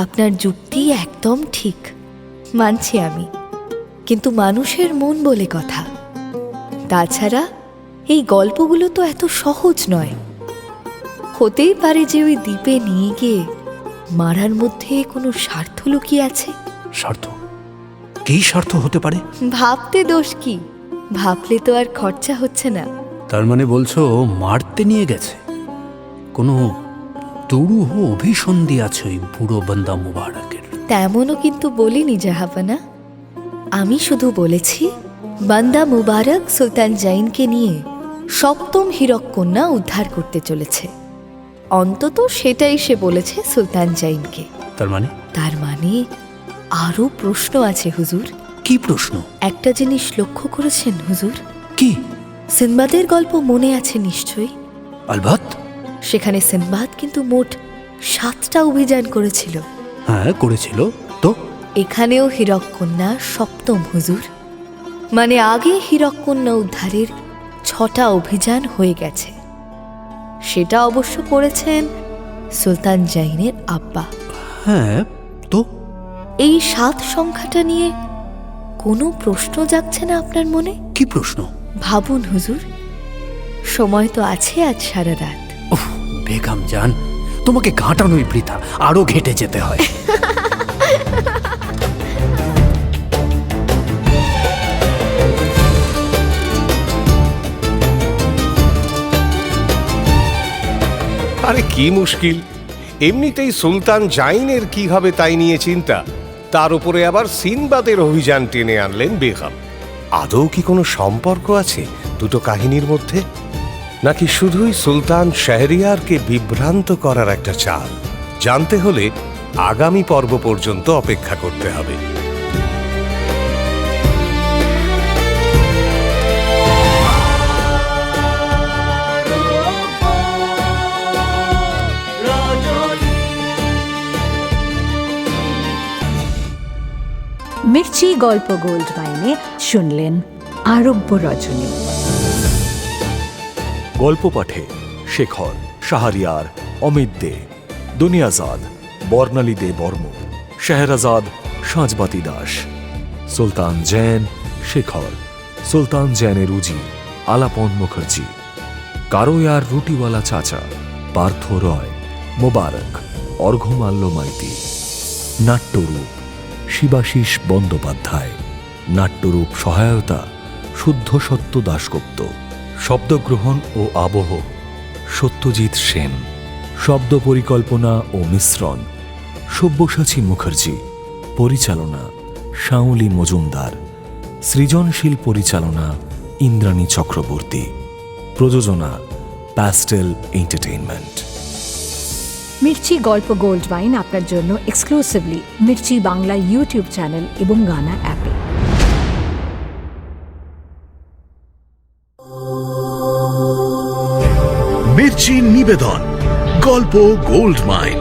আপনার যুক্তি একদম ঠিক, মানছি আমি। কিন্তু মানুষের মন বলে কথা। তাছাড়া এই গল্পগুলো তো এত সহজ নয়। হতেই পারে যে ওই দ্বীপে নিয়ে গিয়ে মারার মধ্যে কোনো স্বার্থ লুকিয়ে আছে। স্বার্থ? কি স্বার্থ হতে পারে? ভাবতে দোষ কি, ভাবলে তো আর খরচা হচ্ছে না। তার মানে বলছো মারতে নিয়ে গেছে? কোনো দুরূহ অভিসন্ধি আছে ওই বুড়ো বান্দা মুবারকের? তেমনও কিন্তু বলিনি জাহাপানা। আমি শুধু বলেছি বান্দা মুবারক সুলতান জাইনকে নিয়ে সপ্তম হীরককন্যা উদ্ধার করতে চলেছে। অন্তত সেটাই সে বলেছে সুলতান জাইনকে। তার মানে আরও প্রশ্ন আছে হুজুর। কি প্রশ্ন? একটা জিনিস লক্ষ্য করেছেন হুজুর? কি? সিনবাদের গল্প মনে আছে নিশ্চয়ই? আলবাত। সেখানে সিনবাদ কিন্তু মোট 7টা অভিযান করেছিল। হ্যাঁ, করেছিল তো। এখানেও হীরককন্যা সপ্তম হুজুর। মানে আগে হীরককন্যা উদ্ধারের 6টা অভিযান হয়ে গেছে। সেটা অবশ্য করেছেন সুলতান জাইনের আব্বা। হ্যাঁ তো। এই 7 সংখ্যাটা নিয়ে কোনো প্রশ্ন জাগছে না আপনার মনে? কি প্রশ্ন? ভাবুন হুজুর, সময় তো আছে আজ সারা রাত। উফ বেগম জান, তোমাকে ঘাঁটানোই বৃথা, আরো ঘেটে যেতে হয়। আরে কি মুশকিল! এমনিতেই সুলতান জাইনের কি হবে তাই নিয়ে চিন্তা, তার উপরে আবার সিনবাদের অভিযান টেনে আনলেন বেগম। আদৌ কি কোনো সম্পর্ক আছে দুটো কাহিনীর মধ্যে, নাকি শুধুই সুলতান শাহরিয়ারকে বিভ্রান্ত করার একটা চাল? জানতে হলে আগামী পর্ব পর্যন্ত অপেক্ষা করতে হবে। মির্চি গল্প গোল্ড মাইনে শুনলেন আরব্য রজনী। গল্প পাঠে শেখর, শাহরিয়ার, অমিত দে, দুনিয়াজাদ, বর্ণালী দে বর্মন, শেহরাজাদ, সাঁজবাতি দাস, সুলতান জৈন, শেখর, সুলতান জৈনের উজির আলাপন মুখার্জি, কারোয়ার রুটিওয়ালা চাচা পার্থ রয়, মোবারক, অর্ঘ্যমাল্য মাইতি। নাট্যরূপ শিবাশিস বন্দ্যোপাধ্যায়, নাট্যরূপ সহায়তা শুদ্ধ সত্য দাশগুপ্ত, শব্দগ্রহণ ও আবহ সত্যজিৎ সেন, শব্দ পরিকল্পনা ও মিশ্রণ সব্যসাচী মুখার্জি, পরিচালনা শাওলি মজুমদার, সৃজনশীল পরিচালনা ইন্দ্রাণী চক্রবর্তী, প্রযোজনা প্যাস্টেল এন্টারটেইনমেন্ট। মির্চি গল্প গোল্ড মাইন আপনার জন্য exclusively Mirchi Bangla YouTube channel এবং গানা অ্যাপে। মির্চি নিবেদন গল্প গোল্ড মাইন।